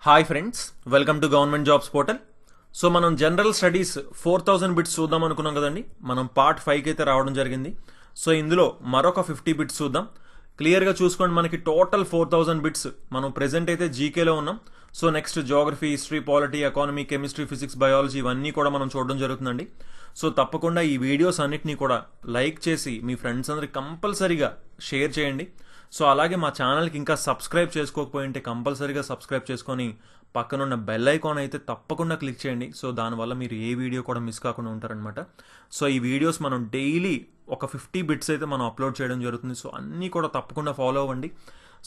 Hi friends, welcome to government jobs portal. So మనం general studies 4000 bits చూద్దాం అనుకున్నాం కదండి. మనం పార్ట్ 5కి అయితే రావడం జరిగింది. సో ఇందులో మరొక 50 బిట్స్ చూద్దాం. క్లియర్గా చూసుకోండి, మనకి టోటల్ 4000 బిట్స్. మనం ప్రెసెంట్ అయితే జీకేలో ఉన్నాం. So next geography, history, polity, economy, chemistry, physics, biology ఇవన్నీ కూడా మనం చూడడం జరుగుతుందండి. సో తప్పకుండా ఈ వీడియోస్ అన్నిటినీ కూడా లైక్ చేసి మీ ఫ్రెండ్స్ అందరికి కంపల్సరీగా షేర్ చేయండి. సో అలాగే మా ఛానల్కి ఇంకా సబ్స్క్రైబ్ చేసుకోకపోయి ఉంటే కంపల్సరీగా సబ్స్క్రైబ్ చేసుకొని పక్కనున్న బెల్ ఐకాన్ అయితే తప్పకుండా క్లిక్ చేయండి. సో దానివల్ల మీరు ఏ వీడియో కూడా మిస్ కాకుండా ఉంటారనమాట. సో ఈ వీడియోస్ మనం డైలీ ఒక 50 బిట్స్ అయితే మనం అప్లోడ్ చేయడం జరుగుతుంది. సో అన్నీ కూడా తప్పకుండా ఫాలో అవ్వండి.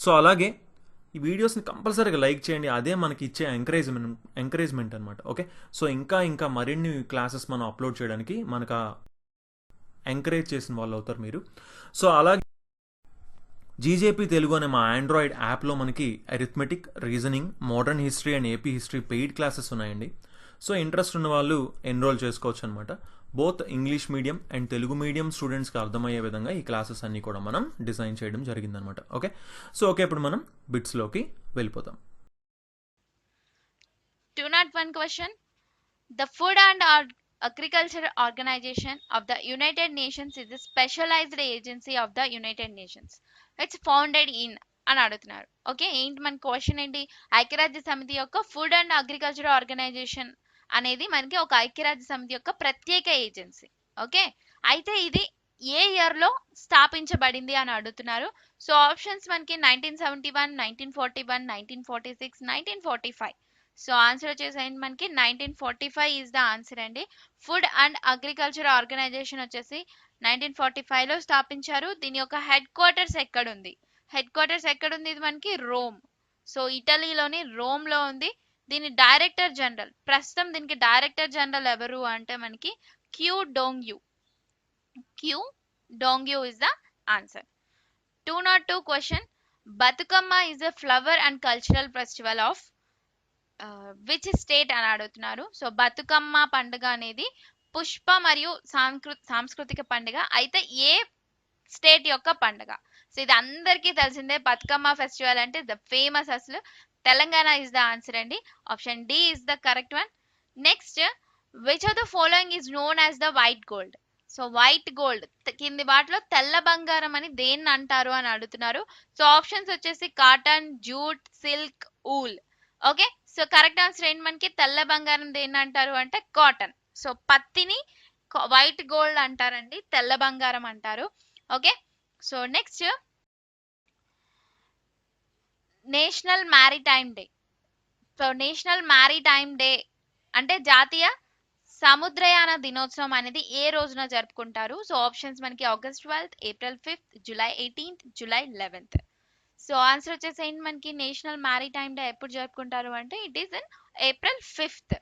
సో అలాగే ఈ వీడియోస్ని కంపల్సరీగా లైక్ చేయండి. అదే మనకి ఇచ్చే ఎంకరేజ్మెంట్ అనమాట. ఓకే, సో ఇంకా మరిన్ని క్లాసెస్ మనం అప్లోడ్ చేయడానికి మనకు ఎంకరేజ్ చేసిన వాళ్ళు అవుతారు మీరు. సో అలాగే జీజేపీ తెలుగు అనే మా ఆండ్రాయిడ్ యాప్లో మనకి arithmetic, reasoning, modern history and AP history paid classes ఉన్నాయండి. సో ఇంట్రెస్ట్ ఉన్న వాళ్ళు ఎన్రోల్ చేసుకోవచ్చు అనమాట. Both English medium and Telugu medium స్టూడెంట్స్కి అర్థమయ్యే విధంగా ఈ క్లాసెస్ అన్నీ కూడా మనం డిజైన్ చేయడం జరిగిందనమాట. ఓకే, సో ఇప్పుడు మనం బిట్స్లోకి వెళ్ళిపోతాం. 201 question. The Food and Agriculture Organization of the United Nations is a specialized agency of the United Nations. It's founded in అని అడుగుతున్నారు. ఓకే, ఏంటి మన క్వశ్చన్ ఏంటి? ఐక్యరాజ్య సమితి యొక్క ఫుడ్ అండ్ అగ్రికల్చర్ ఆర్గనైజేషన్ అనేది మనకి ఒక ఐక్యరాజ్య సమితి యొక్క ప్రత్యేక ఏజెన్సీ. ఓకే, అయితే ఇది ఏ ఇయర్ లో స్థాపించబడింది అని అడుగుతున్నారు. సో ఆప్షన్స్ మనకి 1971, 1941, 1946, 1945. సో ఆన్సర్ వచ్చేసి మనకి 1945 ఈజ్ ద ఆన్సర్ అండి. ఫుడ్ అండ్ అగ్రికల్చర్ ఆర్గనైజేషన్ వచ్చేసి 1945 లో స్థాపించారు. దీని యొక్క హెడ్ క్వార్టర్స్ ఎక్కడుంది? ఇది మనకి రోమ్. సో ఇటలీలోని రోమ్ లో ఉంది. దీని డైరెక్టర్ జనరల్, ప్రస్తుతం దీనికి డైరెక్టర్ జనరల్ ఎవరు అంటే మనకి Qu Dongyu is the answer. 202 question. Bathukamma is a flower and cultural festival of which state అని అడుగుతున్నారు. సో బతుకమ్మ పండుగ అనేది పుష్ప మరియు సాంస్కృతిక పండుగ. అయితే ఏ స్టేట్ యొక్క పండుగ? సో ఇది అందరికీ తెలిసిందే. బతుకమ్మ ఫెస్టివల్ అంటే ద ఫేమస్, అసలు తెలంగాణ ఇస్ ద ఆన్సర్ అండి. Option D is the correct one. Next, which of the following is known as the white gold? So white gold కింది వాటిలో తెల్ల బంగారం అని దేన్ని అంటారు అని అడుగుతున్నారు. సో ఆప్షన్స్ వచ్చేసి cotton, jute, silk, wool. Okay, so correct answer ఏంటి మనకి? తెల్ల బంగారం దేన్ని అంటారు అంటే కాటన్. సో పత్తిని వైట్ గోల్డ్ అంటారండి, తెల్ల బంగారం అంటారు. Okay, so next, national maritime day. So national maritime day అంటే జాతీయ సముద్రయాన దినోత్సవం అనేది ఏ రోజున జరుపుకుంటారు? సో ఆప్షన్స్ మనకి August 12th, April 5th, July 18th, July 11th. So answer వచ్చేసి ఏంటి మనకి? నేషనల్ మ్యారిటైమ్ డే ఎప్పుడు జరుపుకుంటారు అంటే it is in April 5th.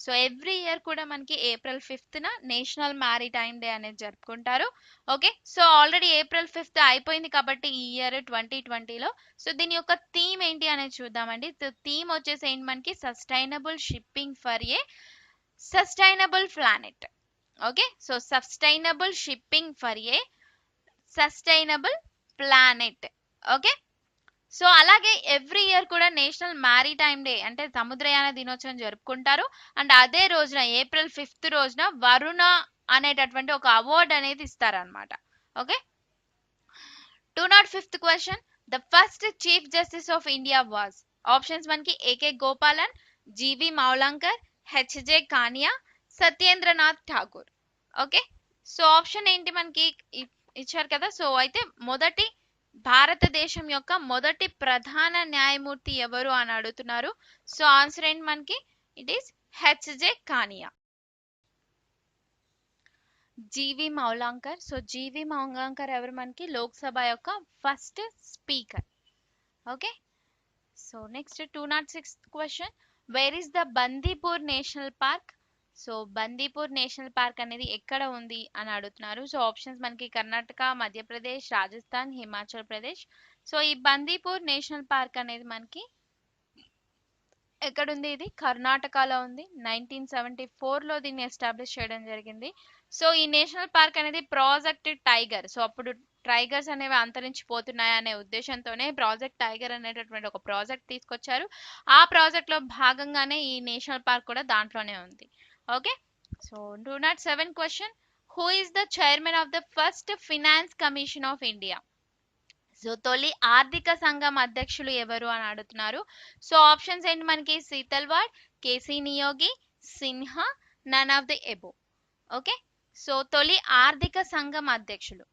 So every year కూడా మనకి April 5th national maritime day అనేది జరుపుకుంటారు. Okay, so already April 5th అయిపోయింది కాబట్టి ఈ ఇయర్ 2020లో. సో దీని యొక్క థీమ్ ఏంటి అనేది చూద్దామండి. థీమ్ వచ్చేసి ఏంటి మనకి? Sustainable shipping for a sustainable planet. Okay, so sustainable shipping for a sustainable planet. Okay, so అలాగే ఎవ్రీ ఇయర్ కూడా నేషనల్ మ్యారిటైమ్ డే అంటే సముద్రయాన దినోత్సవం జరుపుకుంటారు. అండ్ అదే రోజున ఏప్రిల్ 5th రోజున వరుణ అనేటటువంటి ఒక అవార్డు అనేది ఇస్తారనమాట. Okay, 205th question. The first chief justice of India was? Options మనకి ఏకే గోపాలన్, జీవి Mavalankar, HJ Kania, Satyendranath Tagore. Okay, so option ఏంటి మనకి ఇచ్చారు కదా. సో అయితే భారతదేశం యొక్క మొదటి ప్రధాన న్యాయమూర్తి ఎవరు అని అడుగుతున్నారు. సో ఆన్సర్ ఏంటి మనకి? It is H J Kania. G V Mavalankar. So G V Mavalankar ఎవరు మనకి? లోక్సభ యొక్క first speaker. Okay, so next 206th question. Where is the Bandipur National Park? So Bandipur National Park అనేది ఎక్కడ ఉంది అని అడుగుతున్నారు. సో ఆప్షన్స్ మనకి కర్ణాటక, మధ్యప్రదేశ్, రాజస్థాన్, హిమాచల్ ప్రదేశ్. సో ఈ బందీపూర్ నేషనల్ పార్క్ అనేది మనకి ఎక్కడుంది? ఇది కర్ణాటకలో ఉంది. 1974లో దీన్ని ఎస్టాబ్లిష్ చేయడం జరిగింది. సో ఈ నేషనల్ పార్క్ అనేది ప్రాజెక్ట్ టైగర్, సో అప్పుడు టైగర్స్ అనేవి అంతరించిపోతున్నాయి అనే ఉద్దేశంతోనే ప్రాజెక్ట్ టైగర్ అనేటటువంటి ఒక ప్రాజెక్ట్ తీసుకొచ్చారు. ఆ ప్రాజెక్ట్ లో భాగంగానే ఈ నేషనల్ పార్క్ కూడా దాంట్లోనే ఉంది. Okay, so 207 question, who is the chairman of the first finance commission of India? So తొలి ఆర్థిక సంఘం అధ్యక్షులు ఎవరు అని అడుగుతున్నారు. సో ఆప్షన్స్ ఏంటి మనకి? Setalvad, K C Neogy, Sinha, none of the above. Okay, so తొలి ఆర్థిక సంఘం అధ్యక్షులు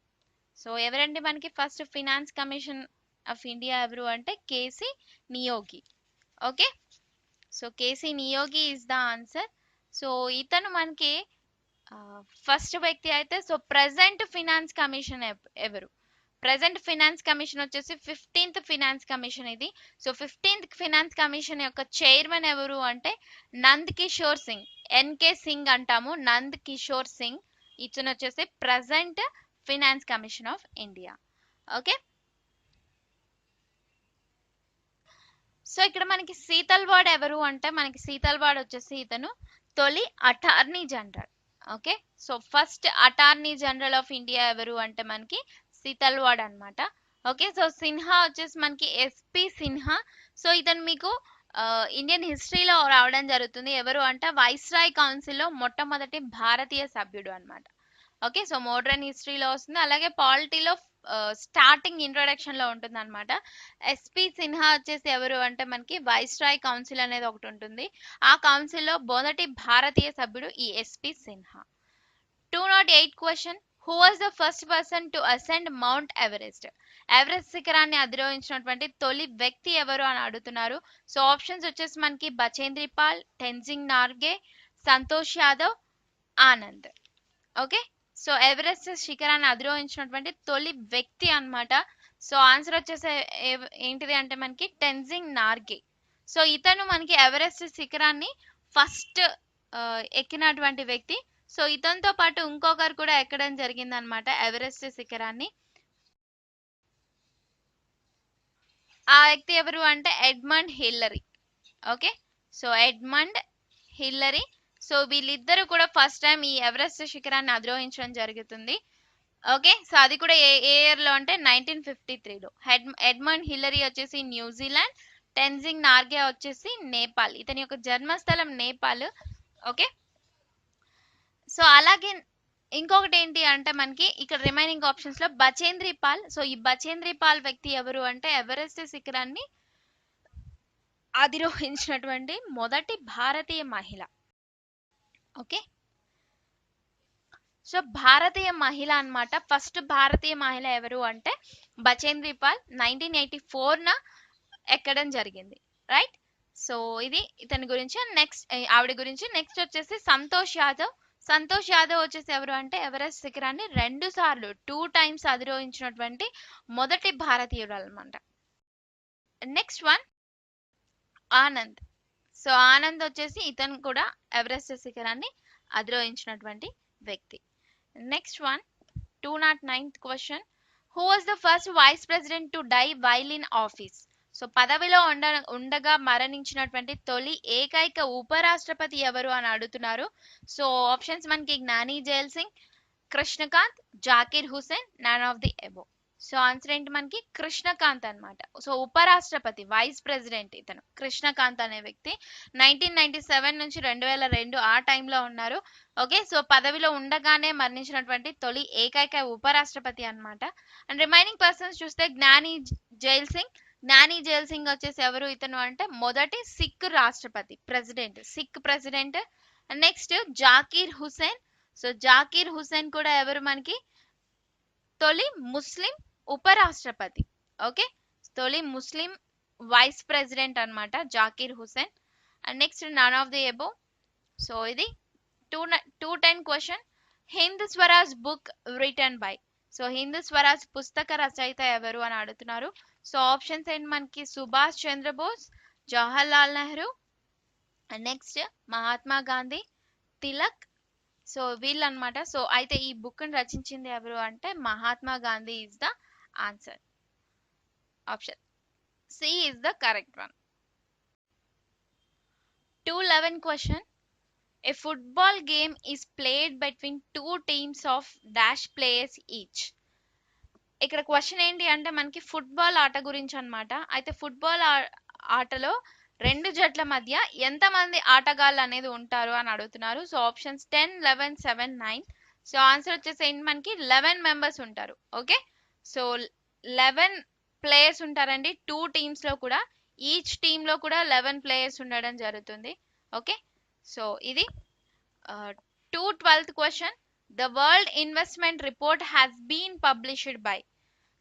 సో ఎవరండి మనకి? First finance commission of India ఎవరు అంటే K C Neogy. Okay, so K C Neogy is the answer. So ఇతను మనకి ఫస్ట్ వ్యక్తి అయితే. సో ప్రెసెంట్ ఫినాన్స్ కమిషన్ ఎవరు? ప్రెసెంట్ ఫినాన్స్ కమిషన్ వచ్చేసి 15th ఫినాన్స్ కమిషన్ ఇది. సో 15th ఫినాన్స్ కమిషన్ యొక్క చైర్మన్ ఎవరు అంటే నంద్ కిషోర్ సింగ్, ఎన్కే సింగ్ అంటాము, నంద్ కిషోర్ సింగ్. ఇతను వచ్చేసి present finance commission of India. Okay, so ఇక్కడ మనకి సీతల్వాడ్ ఎవరు అంటే మనకి సీతల్వాడ్ వచ్చేసి ఇతను తొలి attorney general. Okay, so first attorney general of India ఎవరు అంటే మనకి సీతల్వాడ్ అన్నమాట. ఓకే, సో సిన్హా వచ్చేసి మనకి ఎస్పి సిన్హా. సో ఇతను మీకు ఇండియన్ హిస్టరీలో రావడం జరుగుతుంది. ఎవరు అంటే వైస్రాయ్ కౌన్సిల్లో మొట్టమొదటి భారతీయ సభ్యుడు అన్నమాట. ఓకే, సో మోడర్న్ హిస్టరీలో వస్తుంది, అలాగే పాలిటీలో స్టార్టింగ్ ఇంట్రొడక్షన్ లో ఉంటుంది అనమాట. ఎస్పి సిన్హా వచ్చేసి ఎవరు అంటే మనకి వైస్రాయ్ కౌన్సిల్ అనేది ఒకటి ఉంటుంది. ఆ కౌన్సిల్లో మొదటి భారతీయ సభ్యుడు ఈ SP Sinha. 208 question, who was the first person to ascend mount Everest? Everest శిఖరాన్ని అధిరోహించినటువంటి తొలి వ్యక్తి ఎవరు అని అడుగుతున్నారు. సో ఆప్షన్స్ వచ్చేసి మనకి Bachendri Pal, Tenzing Norgay, Santosh Yadav, Anand. Okay, so Everest శిఖరాన్ని అధిరోహించినటువంటి తొలి వ్యక్తి అన్నమాట. సో ఆన్సర్ వచ్చేసి ఏంటిది అంటే మనకి టెన్జింగ్ నార్గే. సో ఇతను మనకి ఎవరెస్ట్ శిఖరాన్ని ఫస్ట్ ఎక్కినటువంటి వ్యక్తి. సో ఇతనితో పాటు ఇంకొకరు కూడా ఎక్కడం జరిగింది అనమాట ఎవరెస్ట్ శిఖరాన్ని. ఆ వ్యక్తి ఎవరు అంటే Edmund Hillary. Okay, so Edmund Hillary. So వీళ్ళిద్దరూ కూడా ఫస్ట్ టైం ఈ ఎవరెస్ట్ శిఖరాన్ని అధిరోహించడం జరుగుతుంది. ఓకే, సో అది కూడా ఏ ఇయర్ లో అంటే 1953లో. ఎడ్మండ్ హిల్లరీ వచ్చేసి న్యూజిలాండ్, టెన్జింగ్ నార్గే వచ్చేసి నేపాల్. ఇతని యొక్క జన్మస్థలం నేపాల్. ఓకే, సో అలాగే ఇంకొకటి ఏంటి అంటే మనకి ఇక్కడ రిమైనింగ్ ఆప్షన్స్ లో బచేంద్రి పాల్. సో ఈ బచేంద్రి పాల్ వ్యక్తి ఎవరు అంటే ఎవరెస్ట్ శిఖరాన్ని అధిరోహించినటువంటి మొదటి భారతీయ మహిళ. ఓకే, సో భారతీయ మహిళ అన్నమాట. ఫస్ట్ భారతీయ మహిళ ఎవరు అంటే బచేంద్రి పాల్ 1984న ఎక్కడం జరిగింది. రైట్, సో ఇది ఇతని గురించి. నెక్స్ట్ ఆవిడ గురించి. నెక్స్ట్ వచ్చేసి సంతోష్ యాదవ్. సంతోష్ యాదవ్ వచ్చేసి ఎవరు అంటే ఎవరెస్ట్ శిఖరాన్ని 2 సార్లు 2 టైమ్స్ అధిరోహించినటువంటి మొదటి భారతీయుడు అన్నమాట. Next one Anand. So Anand వచ్చేసి ఇతను కూడా ఎవరెస్ట్ శిఖరాన్ని అధిరోహించినటువంటి వ్యక్తి. Next one 209th question, who was the first vice president to die while in office? So పదవిలో ఉండగా మరణించినటువంటి తొలి ఏకైక ఉపరాష్ట్రపతి ఎవరు అని అడుగుతున్నారు. సో ఆప్షన్స్ మనకి Giani Zail Singh, Krishan Kant, Zakir Hussain, none of the above. So answer ఏంటి మనకి కృష్ణకాంత్ అన్నమాట. సో ఉపరాష్ట్రపతి వైస్ ప్రెసిడెంట్ ఇతను కృష్ణకాంత్ అనే వ్యక్తి 1997 నుంచి 2002 ఆ టైంలో ఉన్నారు. ఓకే, సో పదవిలో ఉండగానే మరణించినటువంటి తొలి ఏకైక ఉపరాష్ట్రపతి అన్నమాట. అండ్ రిమైనింగ్ పర్సన్స్ చూస్తే జ్ఞాని జైల్ సింగ్. జ్ఞాని జైల్ సింగ్ వచ్చేసి ఎవరు ఇతను అంటే మొదటి సిక్ రాష్ట్రపతి, president, Sikh president. Next Zakir Hussain. So Zakir Hussain కూడా ఎవరు మనకి తొలి ముస్లిం ఉపరాష్ట్రపతి. ఓకే, తొలి ముస్లిం వైస్ ప్రెసిడెంట్ అన్నమాట Zakir Hussain. And next none of the above. So ఇది 210 question, Hind Swaraj book written by? So Hind Swaraj పుస్తక రచయిత ఎవరు అని అడుగుతున్నారు. సో ఆప్షన్స్ ఏంటి మనకి సుభాష్ చంద్రబోస్, జవహర్లాల్ నెహ్రూ, నెక్స్ట్ మహాత్మా గాంధీ, తిలక్. సో వీళ్ళు అనమాట. సో అయితే ఈ బుక్ ని రచించింది ఎవరు అంటే Mahatma Gandhi is the answer. Option C is the correct one. 211 question, a football game is played between two teams of dash players each. ఇక్కడ క్వశ్చన్ ఏంటి అంటే మనకి ఫుట్బాల్ ఆట గురించి అన్నమాట. అయితే ఫుట్బాల్ ఆటలో 2 జట్ల మధ్య ఎంతమంది ఆటగాళ్ళు అనేది ఉంటారు అని అడుగుతున్నారు. So options 10, 11, 7, 9. సో ఆన్సర్ వచ్చేసి ఏంటి మనకి 11 మెంబర్స్ ఉంటారు. ఓకే, సో 11 ప్లేయర్స్ ఉంటారండి 2 టీమ్స్ లో కూడా. ఈచ్ టీమ్ లో కూడా 11 ప్లేయర్స్ ఉండడం జరుగుతుంది. ఓకే, సో ఇది 12th question. The world investment report has been published by.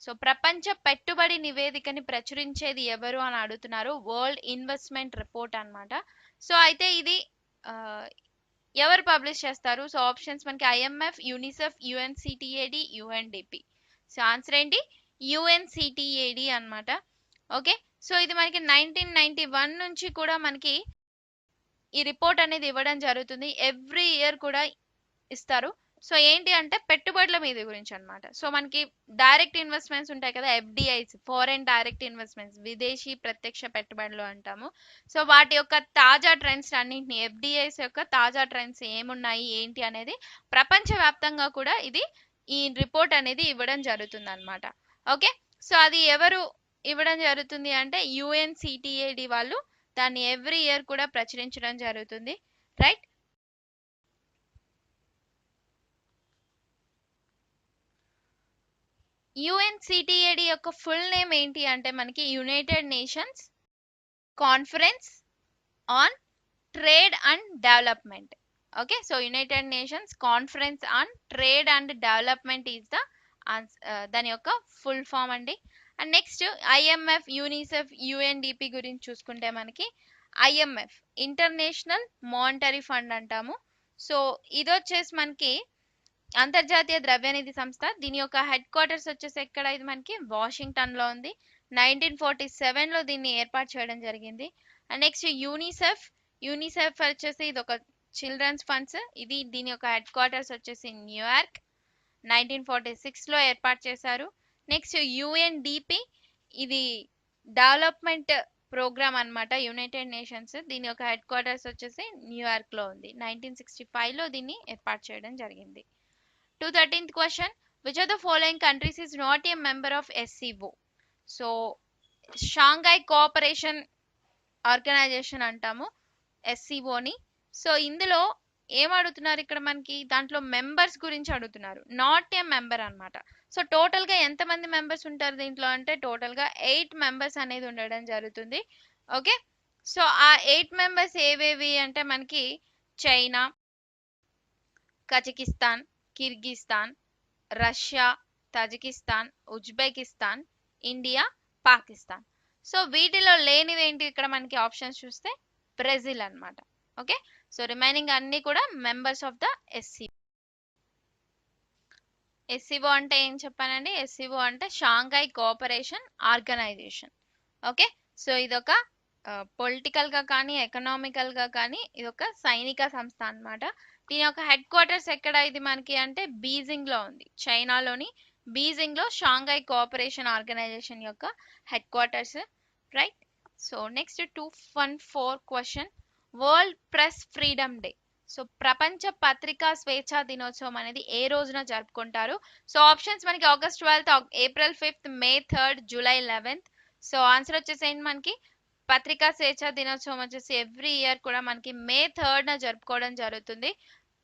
So ప్రపంచ పెట్టుబడి నివేదికని ప్రచురించేది ఎవరు అని అడుగుతున్నారు. వరల్డ్ ఇన్వెస్ట్మెంట్ రిపోర్ట్ అన్నమాట. సో అయితే ఇది ఎవరు పబ్లిష్ చేస్తారు? సో ఆప్షన్స్ మనకి IMF, UNICEF, UNCTAD, UNDP. So answer ఏంటి? యుఎన్సిటిఏడి అన్నమాట. ఓకే, సో ఇది మనకి 1991 నుంచి కూడా మనకి ఈ రిపోర్ట్ అనేది ఇవ్వడం జరుగుతుంది. ఎవ్రీ ఇయర్ కూడా ఇస్తారు. సో ఏంటి అంటే పెట్టుబడుల మీద గురించి అన్నమాట. సో మనకి డైరెక్ట్ ఇన్వెస్ట్మెంట్స్ ఉంటాయి కదా, ఎఫ్డిఐస్, ఫారెన్ డైరెక్ట్ ఇన్వెస్ట్మెంట్స్, విదేశీ ప్రత్యక్ష పెట్టుబడులు అంటాము. సో వాటి యొక్క తాజా ట్రెండ్స్ అన్నింటినీ, ఎఫ్డిఐస్ యొక్క తాజా ట్రెండ్స్ ఏమున్నాయి ఏంటి అనేది ప్రపంచవ్యాప్తంగా కూడా ఇది ఈ రిపోర్ట్ అనేది ఇవ్వడం జరుగుతుంది అన్నమాట. ఓకే, సో అది ఎవరు ఇవ్వడం జరుగుతుంది అంటే యుఎన్సిటిఏడి వాళ్ళు దాన్ని ఎవ్రీ ఇయర్ కూడా ప్రచురించడం జరుగుతుంది. రైట్, యుఎన్సిటిఏడి యొక్క ఫుల్ నేమ్ ఏంటి అంటే మనకి United nations conference on trade and development. Okay, so United nations conference on trade and development is the దాని యొక్క ఫుల్ ఫామ్ అండి. And next IMF, UNICEF, UNDP గురించి చూసుకుంటే మనకి ఐఎంఎఫ్ ఇంటర్నేషనల్ మానిటరీ ఫండ్ అంటాము. సో ఇది వచ్చేసి మనకి అంతర్జాతీయ ద్రవ్యనిధి సంస్థ. దీని యొక్క హెడ్ క్వార్టర్స్ వచ్చేసి ఎక్కడ? ఇది మనకి వాషింగ్టన్ లో ఉంది. 1947 లో దీన్ని ఏర్పాటు చేయడం జరిగింది. అండ్ నెక్స్ట్ యూనిసెఫ్ వచ్చేసి ఇది ఒక చిల్డ్రన్స్ ఫండ్స్. ఇది దీని యొక్క హెడ్ క్వార్టర్స్ వచ్చేసి న్యూయార్క్, 1946 లో ఏర్పాటు చేశారు. నెక్స్ట్ యుఎన్డిపి, ఇది డెవలప్మెంట్ ప్రోగ్రామ్ అన్నమాట, యునైటెడ్ నేషన్స్. దీని యొక్క హెడ్ క్వార్టర్స్ వచ్చేసి న్యూయార్క్ లో ఉంది. 1965 లో దీన్ని ఏర్పాటు చేయడం జరిగింది. 13th question. Which of the following countries is not a member of SCO? So Shanghai Cooperation Organisation అంటాము ఎస్సీఓని. సో ఇందులో ఏం అడుగుతున్నారు ఇక్కడ మనకి? దాంట్లో మెంబర్స్ గురించి అడుగుతున్నారు, నాట్ ఏ మెంబర్ అన్నమాట. సో టోటల్ గా ఎంతమంది మెంబర్స్ ఉంటారు దీంట్లో అంటే టోటల్ గా 8 మెంబర్స్ అనేది ఉండడం జరుగుతుంది. ఓకే, సో ఆ 8 మెంబర్స్ ఏవేవి అంటే మనకి China, Kazakhstan, Kyrgyzstan, Russia, Tajikistan, Uzbekistan, India, Pakistan. So వీటిలో లేనివి ఏంటి ఇక్కడ మనకి ఆప్షన్స్ చూస్తే బ్రెజిల్ అన్నమాట. ఓకే, సో రిమైనింగ్ అన్ని కూడా మెంబర్స్ ఆఫ్ ద ఎస్సీఓ అంటే ఏం చెప్పానండి? ఎస్సీఓ అంటే Shanghai Cooperation Organisation. Okay, so ఇదొక పొలిటికల్ గా కానీ ఎకనామికల్ గా కానీ ఇదొక సైనిక సంస్థ అన్నమాట. దీని యొక్క హెడ్ క్వార్టర్స్ ఎక్కడ ఇది మనకి అంటే బీజింగ్ లో ఉంది. చైనాలోని బీజింగ్ లో షాంఘై కోఆపరేషన్ ఆర్గనైజేషన్ యొక్క head quarters. Right, so next 214 question. World press freedom day. So ప్రపంచ పత్రికా స్వేచ్ఛా దినోత్సవం అనేది ఏ రోజున జరుపుకుంటారు? సో ఆప్షన్స్ మనకి ఆగస్ట్ 12th, ఏప్రిల్ 5th, మే 3rd, July 11th. So answer వచ్చేసి ఏంటి మనకి పత్రికా స్వేచ్ఛా దినోత్సవం వచ్చేసి ఎవ్రీ ఇయర్ కూడా మనకి మే 3rd జరుపుకోవడం జరుగుతుంది,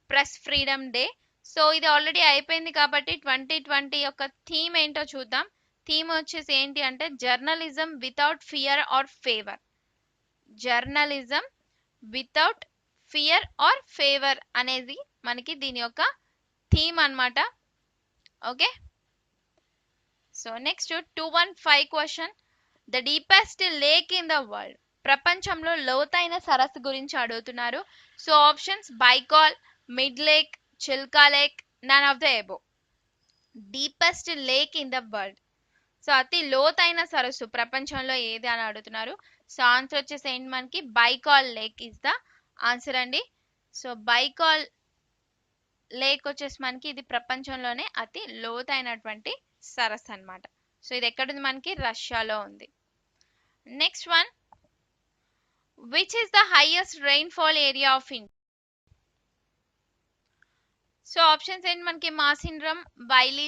ప్రెస్ ఫ్రీడమ్ డే. సో ఇది ఆల్రెడీ అయిపోయింది కాబట్టి 2020 యొక్క థీమ్ ఏంటో చూద్దాం. థీమ్ వచ్చేసి ఏంటి అంటే journalism without fear or favour. Journalism without fear or favour అనేది మనకి దీని యొక్క థీమ్ అన్నమాట. Okay, so next 215 question. The deepest lake in the world. ప్రపంచంలో లోతైన సరస్సు గురించి అడుగుతున్నారు. So options Baikal, Mead lake, Chilka lake, none of the above. Deepest lake in the world. So అతి లోతైన సరస్సు ప్రపంచంలో ఏది అని అడుగుతున్నారు. సో ఆన్సర్ వచ్చేసి ఏంటి మనకి Baikal lake is the answer అండి. సో బైకాల్ లేక్ వచ్చేసి మనకి ఇది ప్రపంచంలోనే అతి లోతైనటువంటి సరస్సు అన్నమాట. సో ఇది ఎక్కడుంది మనకి? రష్యాలో ఉంది. Next one. Which is the highest rainfall area of India? So options ఏంటి మనకి? మాసిండ్రం, వైలీ,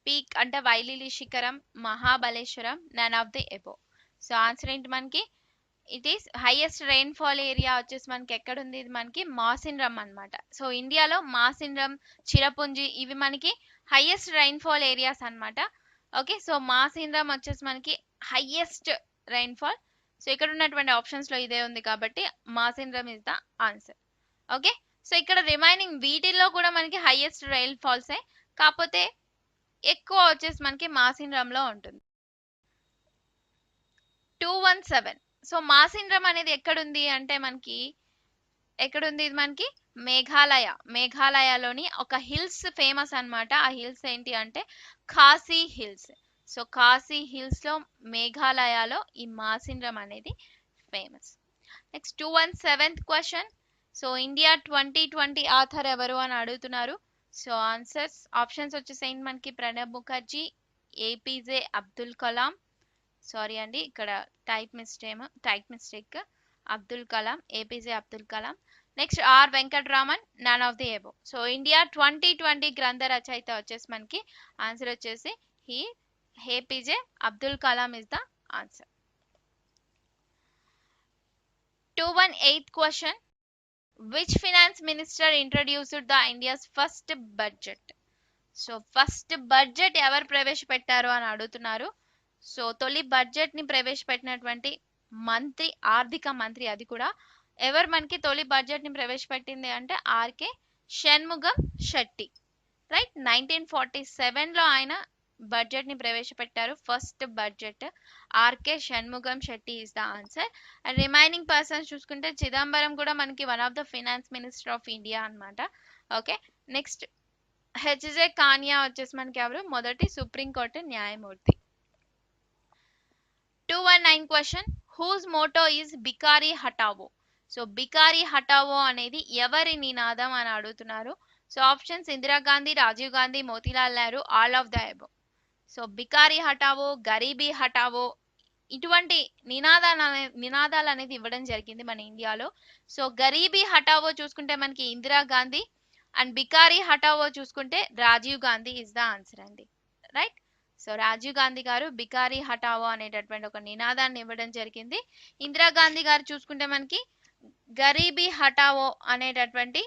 పీక్ అంటే వైలిలి శిఖరం, Mahabaleshwar, none of the above. So answer ఏంటి మనకి, it is highest rainfall area వచ్చేసి మనకి ఎక్కడ ఉంది, ఇది మనకి మాసిన్రమ్ అన్నమాట. సో ఇండియాలో మాసిన్రమ్, చిరపుంజి ఇవి మనకి హైయెస్ట్ రెయిన్ఫాల్ ఏరియాస్ అన్నమాట. ఓకే, సో మాసిన్రమ్ వచ్చేసి మనకి హైయెస్ట్ రెయిన్ఫాల్. సో ఇక్కడ ఉన్నటువంటి ఆప్షన్స్ లో ఇదే ఉంది కాబట్టి Mawsynram is the answer. Okay, so ఇక్కడ రిమైనింగ్ వీటిల్లో కూడా మనకి హైయెస్ట్ రైల్ ఫాల్సే, కాకపోతే ఎక్కువ వచ్చేసి మనకి మాసిన్రమ్ లో ఉంటుంది. 217. సో మాసిన్రమ్ అనేది ఎక్కడుంది అంటే మనకి ఎక్కడుంది, ఇది మనకి మేఘాలయలోని ఒక హిల్స్ ఫేమస్ అన్నమాట. ఆ హిల్స్ ఏంటి అంటే Khasi hills. So Khasi hills లో మేఘాలయలో ఈ మాసిన్రమ్ అనేది famous. Next 217th question. So India 2020 author ఎవరు అని అడుగుతున్నారు. సో ఆప్షన్స్ వచ్చేసేయండి మనకి ప్రణబ్ ముఖర్జీ, ఏపీజే అబ్దుల్ కలాం, సారీ అండి ఇక్కడ type mistake, Abdul Kalam, APJ Abdul Kalam. Next R Venkataraman, none of the above. So India 2020 గ్రంథ రచయిత వచ్చేసి మనకి ఆన్సర్ వచ్చేసి APJ Abdul Kalam is the answer. 218th question. Which finance minister introduced the India's first budget? So first budget ఎవరు ప్రవేశపెట్టారు అని అడుగుతున్నారు. సో తొలి బడ్జెట్ ని ప్రవేశపెట్టినటువంటి ఆర్థిక మంత్రి, అది కూడా ఎవరు మనకి తొలి బడ్జెట్ ని ప్రవేశపెట్టింది అంటే ఆర్కే షణ్ముగం శెట్టి. రైట్, 1947 లో ఆయన బడ్జెట్ ని ప్రవేశపెట్టారు. First budget R K Shanmugam Shetty is the answer. And remaining persons చూసుకుంటే చిదంబరం కూడా మనకి one of the finance minister of India అన్నమాట. ఓకే, నెక్స్ట్ హెచ్జే కానియా వచ్చేసి మనకి ఎవరు, మొదటి సుప్రీంకోర్టు న్యాయమూర్తి. 219 question. Whose motto is Bikari Hatao. So Bikari Hatao అనేది ఎవరి నినాదం అని అడుగుతున్నారు. So options Indira Gandhi, Rajiv Gandhi, Motilal Nehru, all of the above. So Bikari Hatao, Garibi Hatao ఇటువంటి నినాదాలు అనేది ఇవ్వడం జరిగింది మన ఇండియాలో. సో గరీబీ హటావో చూసుకుంటే మనకి ఇందిరాగాంధీ, అండ్ బికారి హటావో చూసుకుంటే Rajiv Gandhi is the answer అండి. రైట్, సో రాజీవ్ గాంధీ గారు బికారి హటావో అనేటటువంటి ఒక నినాదాన్ని ఇవ్వడం జరిగింది. ఇందిరాగాంధీ గారు చూసుకుంటే మనకి గరీబీ హటావో అనేటటువంటి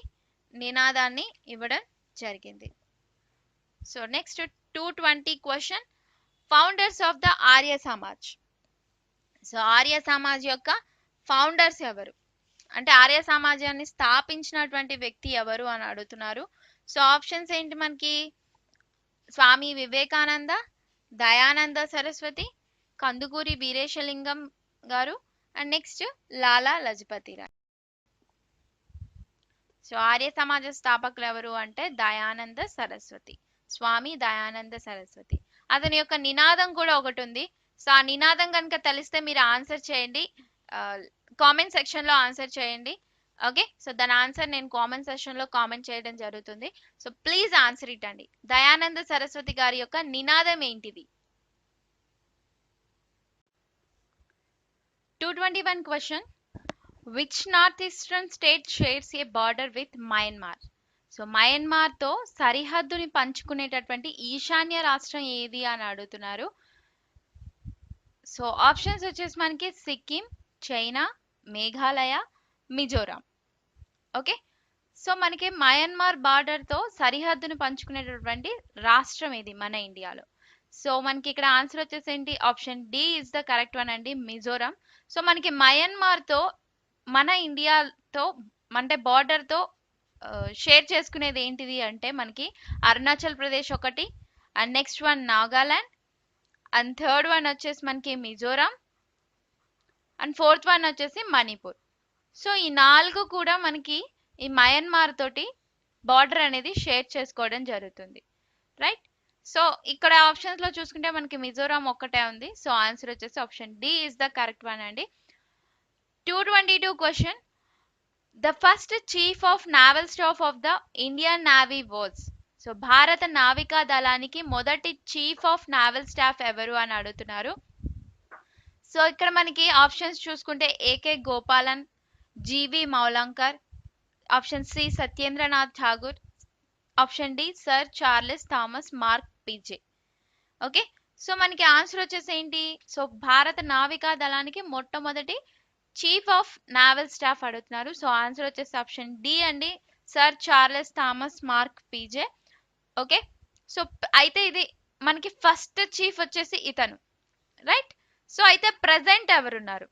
నినాదాన్ని ఇవ్వడం జరిగింది. So next 220 question. Founders of the Arya Samaj. So Arya Samaj యొక్క ఫౌండర్స్ ఎవరు అంటే ఆర్య సమాజాన్ని స్థాపించినటువంటి వ్యక్తి ఎవరు అని అడుగుతున్నారు. సో ఆప్షన్స్ ఏంటి మనకి, స్వామి వివేకానంద, దయానంద సరస్వతి, కందుకూరి వీరేశలింగం గారు, and next Lala Lajpat Rai. So Arya Samaj స్థాపకులు ఎవరు అంటే దయానంద సరస్వతి, స్వామి దయానంద సరస్వతి. అతని యొక్క నినాదం కూడా ఒకటి ఉంది. సో ఆ నినాదం కనుక తెలిస్తే మీరు ఆన్సర్ చేయండి, కామెంట్ సెక్షన్ లో ఆన్సర్ చేయండి. ఓకే, సో దాని ఆన్సర్ నేను కామెంట్ సెక్షన్ లో కామెంట్ చేయడం జరుగుతుంది. సో ప్లీజ్ ఆన్సర్ ఇట్ అండి. దయానంద సరస్వతి గారి యొక్క నినాదం ఏంటిది? 221 question. Which north eastern state shares A border with Myanmar. So Myanmar తో సరిహద్దుని పంచుకునేటటువంటి ఈశాన్య రాష్ట్రం ఏది అని అడుగుతున్నారు. సో ఆప్షన్స్ వచ్చేసి మనకి Sikkim, China, Meghalaya, Mizoram. Okay, so మనకి మయన్మార్ బార్డర్ తో సరిహద్దును పంచుకునేటటువంటి రాష్ట్రం ఇది మన ఇండియాలో. సో మనకి ఇక్కడ ఆన్సర్ వచ్చేసి ఏంటి, option D is the correct one అండి, మిజోరాం. సో మనకి మయన్మార్ తో మన ఇండియాతో అంటే బార్డర్ తో షేర్ చేసుకునేది ఏంటిది అంటే మనకి అరుణాచల్ ప్రదేశ్ ఒకటి, and next one Nagaland, and third one వచ్చేసి మనకి మిజోరాం, అండ్ ఫోర్త్ వన్ వచ్చేసి మణిపూర్. సో ఈ 4 కూడా మనకి ఈ మయన్మార్ తోటి బార్డర్ అనేది షేర్ చేసుకోవడం జరుగుతుంది. రైట్, సో ఇక్కడ ఆప్షన్స్ లో చూసుకుంటే మనకి మిజోరాం ఒక్కటే ఉంది. సో ఆన్సర్ వచ్చేసి option D is the correct one అండి. 222 question. The first chief of naval staff of the Indian navy was. So భారత నావికా దళానికి మొదటి చీఫ్ ఆఫ్ నావల్ స్టాఫ్ ఎవరు అని అడుగుతున్నారు. సో ఇక్కడ మనకి ఆప్షన్స్ చూసుకుంటే ఏకే గోపాలన్, జీవి Mavalankar, option C Satyendranath Tagore, option D sir Charles Thomas Mark Pizey. Okay, so మనకి ఆన్సర్ వచ్చేసి ఏంటి? సో భారత నావికా దళానికి మొట్టమొదటి చీఫ్ ఆఫ్ నావల్ స్టాఫ్ అడుగుతున్నారు. సో ఆన్సర్ వచ్చేసి ఆప్షన్ డి అండి, sir Charles Thomas Mark Pizey. Okay, so అయితే ఇది మనకి ఫస్ట్ చీఫ్ వచ్చేసి ఇతను, రైట్. సో అయితే ప్రెసెంట్ ఎవరున్నారు?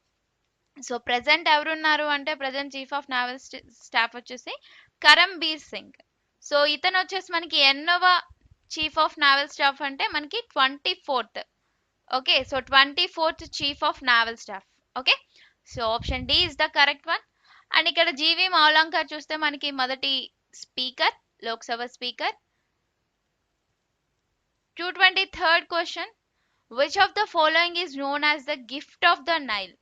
సో ప్రెసెంట్ ఎవరున్నారు అంటే present chief of naval staff వచ్చేసి కరంబీర్ సింగ్. సో ఇతను వచ్చేసి మనకి ఎన్నోవ చీఫ్ ఆఫ్ నావల్ స్టాఫ్ అంటే మనకి 24th. Okay, so 24th chief of naval staff. Okay, so option D is the correct one. And ఇక్కడ జీవి మావలంకర్ చూస్తే మనకి మొదటి speaker, Lok Sabha speaker. 223rd question, which of the following is known as the gift of the Nile?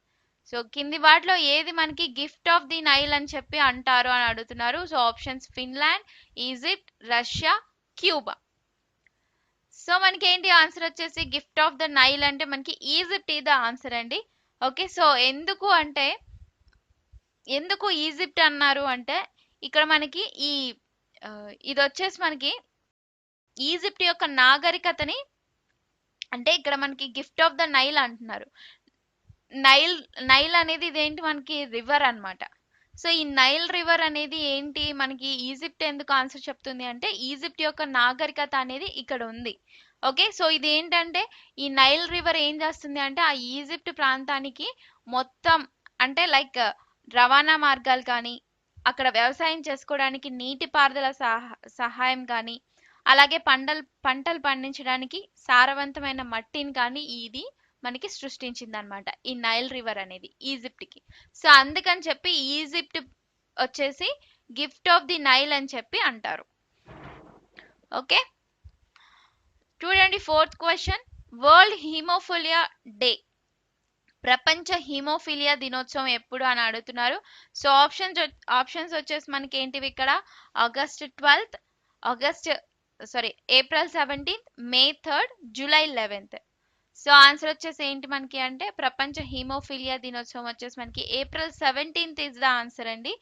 So కింది వాటిలో ఏది మనకి gift of the Nile అని చెప్పి అంటారు అని అడుగుతున్నారు. So options Finland, Egypt, Russia, Cuba. So మనకి ఏంటి ఆన్సర్ వచ్చేసి గిఫ్ట్ ఆఫ్ ద నైల్ అంటే మనకి ఈజిప్ట్ ఈ ద ఆన్సర్ అండి. ఓకే, సో ఎందుకు ఈజిప్ట్ అన్నారు అంటే ఇక్కడ మనకి ఇది వచ్చేసి మనకి ఈజిప్ట్ యొక్క నాగరికతని, అంటే ఇక్కడ మనకి గిఫ్ట్ ఆఫ్ ద నైల్ అంటున్నారు. నైల్ అనేది ఇదేంటి మనకి రివర్ అన్నమాట. సో ఈ నైల్ రివర్ అనేది ఏంటి మనకి ఈజిప్ట్ ఎందుకు ఆన్సర్ చెప్తుంది అంటే ఈజిప్ట్ యొక్క నాగరికత అనేది ఇక్కడ ఉంది. ఓకే, సో ఇది ఏంటంటే ఈ నైల్ రివర్ ఏం చేస్తుంది అంటే ఆ ఈజిప్ట్ ప్రాంతానికి మొత్తం అంటే లైక్ రవాణా మార్గాలు కానీ, అక్కడ వ్యవసాయం చేసుకోవడానికి నీటిపారుదల సహాయం కానీ, అలాగే పంటలు పండించడానికి సారవంతమైన మట్టిని కానీ ఇది మనకి సృష్టించింది అనమాట ఈ నైల్ రివర్ అనేది ఈజిప్ట్ కి. సో అందుకని చెప్పి ఈజిప్ట్ వచ్చేసి గిఫ్ట్ ఆఫ్ ది నైల్ అని చెప్పి అంటారు. Okay, 224th question, world haemophilia day, ప్రపంచ హిమోఫిలియా దినోత్సవం ఎప్పుడు అని అడుగుతున్నారు. సో ఆప్షన్స్ వచ్చేసి మనకి ఏంటివి ఇక్కడ ఏప్రిల్ 17th, మే 3rd, July 11th. So answer వచ్చేసి ఏంటి మనకి అంటే ప్రపంచ హిమోఫిలియా దినోత్సవం వచ్చేసి మనకి April 17th is the answer అండి.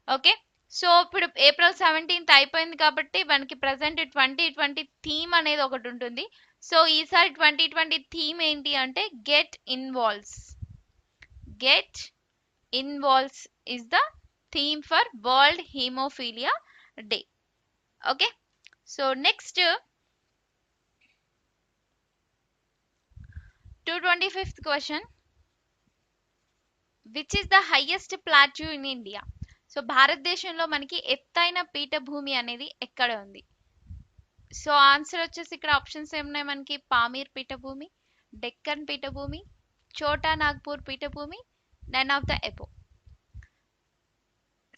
ఓకే, సో ఇప్పుడు ఏప్రిల్ 17th అయిపోయింది కాబట్టి మనకి ప్రజెంట్ 2020 థీమ్ అనేది ఒకటి ఉంటుంది. సో ఈసారి 2020 థీమ్ ఏంటి అంటే get involves is the theme for world haemophilia day. Okay, so next 225th question, which is the highest plateau in India? So భారతదేశంలో మనకి ఎత్తైన పీఠభూమి అనేది ఎక్కడ ఉంది? సో ఆన్సర్ వచ్చేసి ఇక్కడ ఆప్షన్స్ ఏమున్నాయి మనకి పామీర్ పీఠభూమి, డెక్కన్ పీఠభూమి, చోటా నాగ్పూర్ పీఠభూమి, none of the above.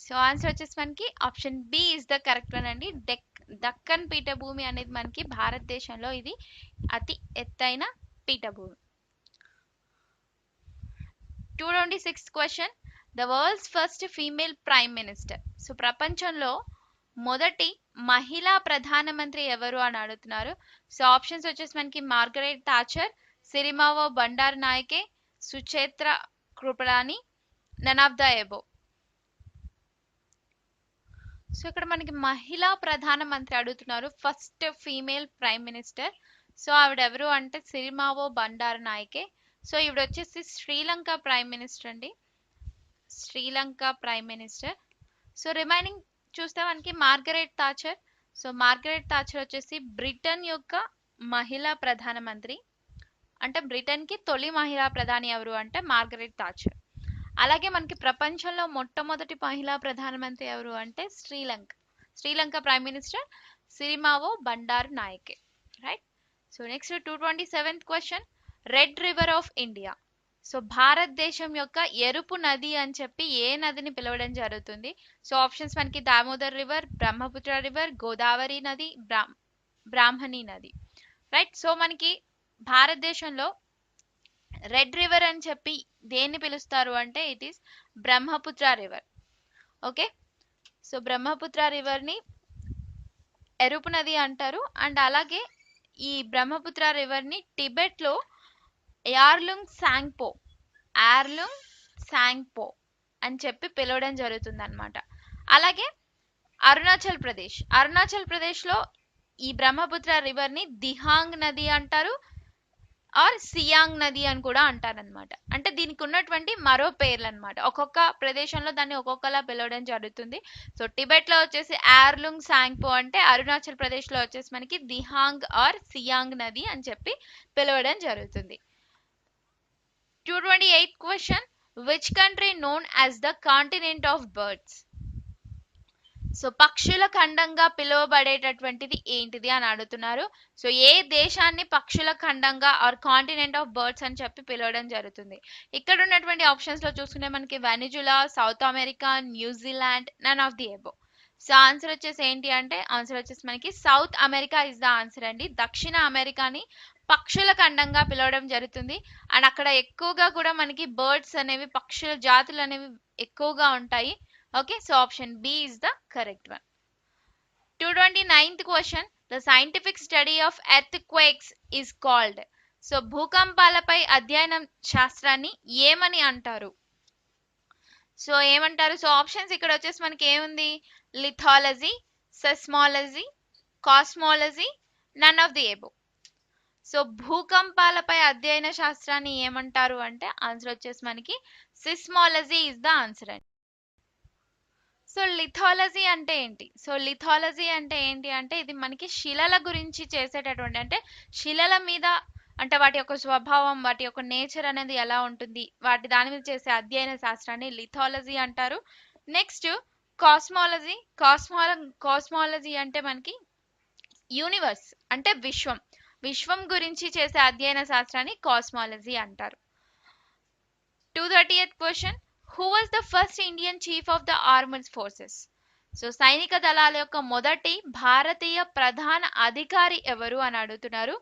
So answer వచ్చేసి మనకి option B is the correct one అండి. దక్కన్ పీఠభూమి అనేది మనకి భారతదేశంలో ఇది అతి ఎత్తైన పీఠభూమి. 226th question, the world's first female prime minister. So ప్రపంచంలో మొదటి మహిళా ప్రధానమంత్రి ఎవరు అని అడుగుతున్నారు. సో ఆప్షన్స్ వచ్చేసి మనకి Margaret Thatcher, Sirimavo Bandaranaike, Sucheta Kripalani, none of the above. So ఇక్కడ మనకి మహిళా ప్రధానమంత్రి అడుగుతున్నారు, first female prime minister. So ఆవిడ ఎవరు అంటే సిరిమావో బండారు నాయకే. సో ఈవిడ వచ్చేసి శ్రీలంక ప్రైమ్ మినిస్టర్ అండి, Sri Lanka prime minister. So remaining చూస్తే మనకి Margaret Thatcher. So Margaret Thatcher వచ్చేసి బ్రిటన్ యొక్క మహిళా ప్రధానమంత్రి, అంటే బ్రిటన్ కి తొలి మహిళా ప్రధాని ఎవరు అంటే మార్గరెట్ థాచర్. అలాగే మనకి ప్రపంచంలో మొట్టమొదటి మహిళా ప్రధానమంత్రి ఎవరు అంటే Sri Lanka prime minister Sirimavo Bandaranaike, right. So next 227th question, red river of India. So భారతదేశం యొక్క ఎరుపు నది అని చెప్పి ఏ నదిని పిలవడం జరుగుతుంది? సో ఆప్షన్స్ మనకి దామోదర్ రివర్, బ్రహ్మపుత్ర రివర్, గోదావరి నది, బ్రాహ్మణి నది, రైట్. సో మనకి భారతదేశంలో రెడ్ రివర్ అని చెప్పి దేన్ని పిలుస్తారు అంటే it is Brahmaputra river. Okay, so Brahmaputra river ని ఎరుపు నది అంటారు. అండ్ అలాగే ఈ బ్రహ్మపుత్ర రివర్ ని టిబెట్ లో యార్లుంగ్ సాంగ్పో అని చెప్పి పిలవడం జరుగుతుంది అనమాట. అలాగే అరుణాచల్ ప్రదేశ్ లో ఈ బ్రహ్మపుత్ర రివర్ ని దిహాంగ్ నది అంటారు. ఆర్ సియాంగ్ నది అని కూడా అంటారనమాట. అంటే దీనికి ఉన్నటువంటి మరో పేర్లు అనమాట. ఒక్కొక్క ప్రదేశంలో దాన్ని ఒక్కొక్కలా పిలవడం జరుగుతుంది. సో టిబెట్ లో వచ్చేసి ఆర్లుంగ్ సాంగ్పో అంటే, అరుణాచల్ ప్రదేశ్ లో వచ్చేసి మనకి దిహాంగ్ ఆర్ సియాంగ్ నది అని చెప్పి పిలవడం జరుగుతుంది. 228th question, which country known as the continent of birds? So పక్షుల ఖండంగా పిలువబడేటటువంటిది ఏంటిది అని అడుగుతున్నారు. సో ఏ దేశాన్ని పక్షుల ఖండంగా ఆర్ కాంటినెంట్ ఆఫ్ బర్డ్స్ అని చెప్పి పిలవడం జరుగుతుంది? ఇక్కడ ఉన్నటువంటి ఆప్షన్స్ లో చూసుకుంటే మనకి Venezuela, South America, New Zealand, none of the above. So answer వచ్చేసి ఏంటి అంటే, ఆన్సర్ వచ్చేసి మనకి South America is the answer అండి. దక్షిణ అమెరికాని పక్షుల ఖండంగా పిలవడం జరుగుతుంది. అండ్ అక్కడ ఎక్కువగా కూడా మనకి బర్డ్స్ అనేవి, పక్షుల జాతులు అనేవి ఎక్కువగా ఉంటాయి. Okay, so option B is the correct one. 229th question, the scientific study of earthquakes is called. So భూకంపాలపై అధ్యయనం శాస్త్రాన్ని ఏమని అంటారు? సో ఏమంటారు? సో ఆప్షన్స్ ఇక్కడ వచ్చేసి మనకి ఏముంది? Lithology, seismology, cosmology, none of the above. So భూకంపాలపై అధ్యయన శాస్త్రాన్ని ఏమంటారు అంటే, ఆన్సర్ వచ్చేసి మనకి సిస్మాలజీ ఇస్ ద ఆన్సర్ అండి. సో లిథాలజీ అంటే ఏంటి? సో లిథాలజీ అంటే ఏంటి అంటే, ఇది మనకి శిలల గురించి చేసేటటువంటి, అంటే శిలల మీద, అంటే వాటి యొక్క స్వభావం, వాటి యొక్క నేచర్ అనేది ఎలా ఉంటుంది, వాటి దాని మీద చేసే అధ్యయన శాస్త్రాన్ని లిథాలజీ అంటారు. Next cosmology. కాస్మాలజీ అంటే మనకి యూనివర్స్, అంటే విశ్వం గురించి చేసే అధ్యయన శాస్త్రాన్ని కాస్మాలజీ అంటారు. 230th question, who was the first Indian chief of the armed forces? So సైనిక దళాల యొక్క మొదటి భారతీయ ప్రధాన అధికారి ఎవరు అని అడుగుతున్నారు.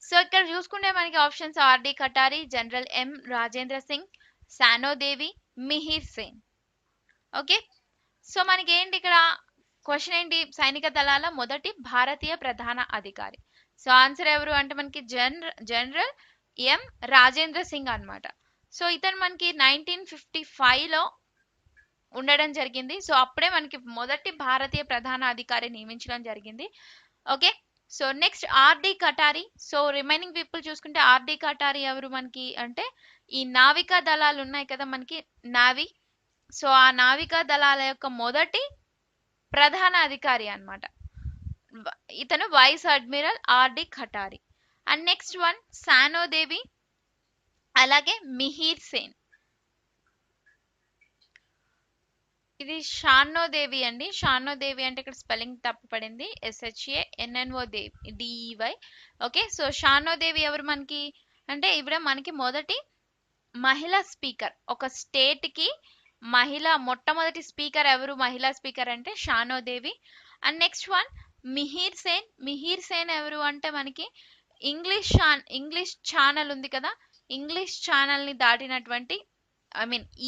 సో ఇక్కడ చూసుకుంటే మనకి options R D Katari, general M Rajendra Singh, Shanno Devi, Mihir Sen. Okay, so మనకి ఏంటి ఇక్కడ క్వశ్చన్ ఏంటి? సైనిక దళాల మొదటి భారతీయ ప్రధాన అధికారి. సో ఆన్సర్ ఎవరు అంటే మనకి జనరల్ ఎం రాజేంద్ర సింగ్ అన్నమాట. సో ఇతను మనకి 1955లో ఉండడం జరిగింది. సో అప్పుడే మనకి మొదటి భారతీయ ప్రధాన అధికారి నియమించడం జరిగింది. Okay, so next RD Katari. So remaining people చూసుకుంటే ఆర్డి కటారి ఎవరు మనకి అంటే, ఈ నావికా దళాలు ఉన్నాయి కదా మనకి, నావీ. సో ఆ నావికా దళాల యొక్క మొదటి ప్రధాన అధికారి అన్నమాట. ఇతను vice admiral R D Katari. And next one Shanno Devi, అలాగే మిహిర్ సేన్. ఇది షానోదేవి అండి. షానోదేవి అంటే ఇక్కడ స్పెల్లింగ్ తప్పు పడింది, SHANNO దేవి, DEY. ఓకే, సో షానోదేవి ఎవరు మనకి అంటే, ఇవిడ మనకి మొదటి మహిళా స్పీకర్. ఒక స్టేట్ కి మొట్టమొదటి స్పీకర్ ఎవరు? మహిళా స్పీకర్ అంటే Shanno Devi. And next one Mihir Sen. Mihir Sen ఎవరు అంటే మనకి ఇంగ్లీష్ ఛానల్ ఉంది కదా, ఇంగ్లీష్ ఛానల్ ని దాటినటువంటి,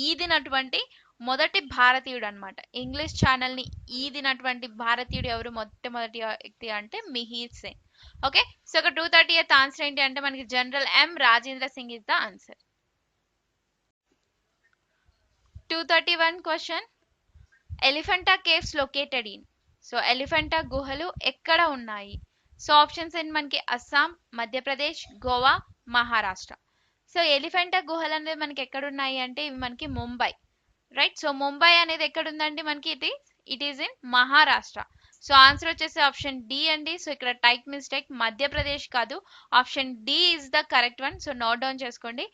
ఈదినటువంటి మొదటి భారతీయుడు అన్నమాట. ఇంగ్లీష్ ఛానల్ ని ఈదినటువంటి భారతీయుడు ఎవరు? మొట్టమొదటి వ్యక్తి అంటే మిహిర్ సేన్. ఓకే, సో ఒక 230th ఆన్సర్ ఏంటి అంటే మనకి general M Rajendra Singh is the answer. 231 question, Elephanta caves located in. So Elephanta గుహలు ఎక్కడ ఉన్నాయి? సో ఆప్షన్స్ ఏంటి మనకి? అస్సాం, మధ్యప్రదేశ్, గోవా, మహారాష్ట్ర. సో ఎలిఫెంటా గుహలు అనేది మనకి ఎక్కడ ఉన్నాయి అంటే, ఇవి మనకి ముంబై, రైట్. సో ముంబై అనేది ఎక్కడ ఉందండి మనకి? It is in Maharashtra. So answer వచ్చేసి ఆప్షన్ డి అండి. సో ఇక్కడ టైప్ మిస్టేక్, మధ్యప్రదేశ్ కాదు, option D is the correct one. So note down చేసుకోండి,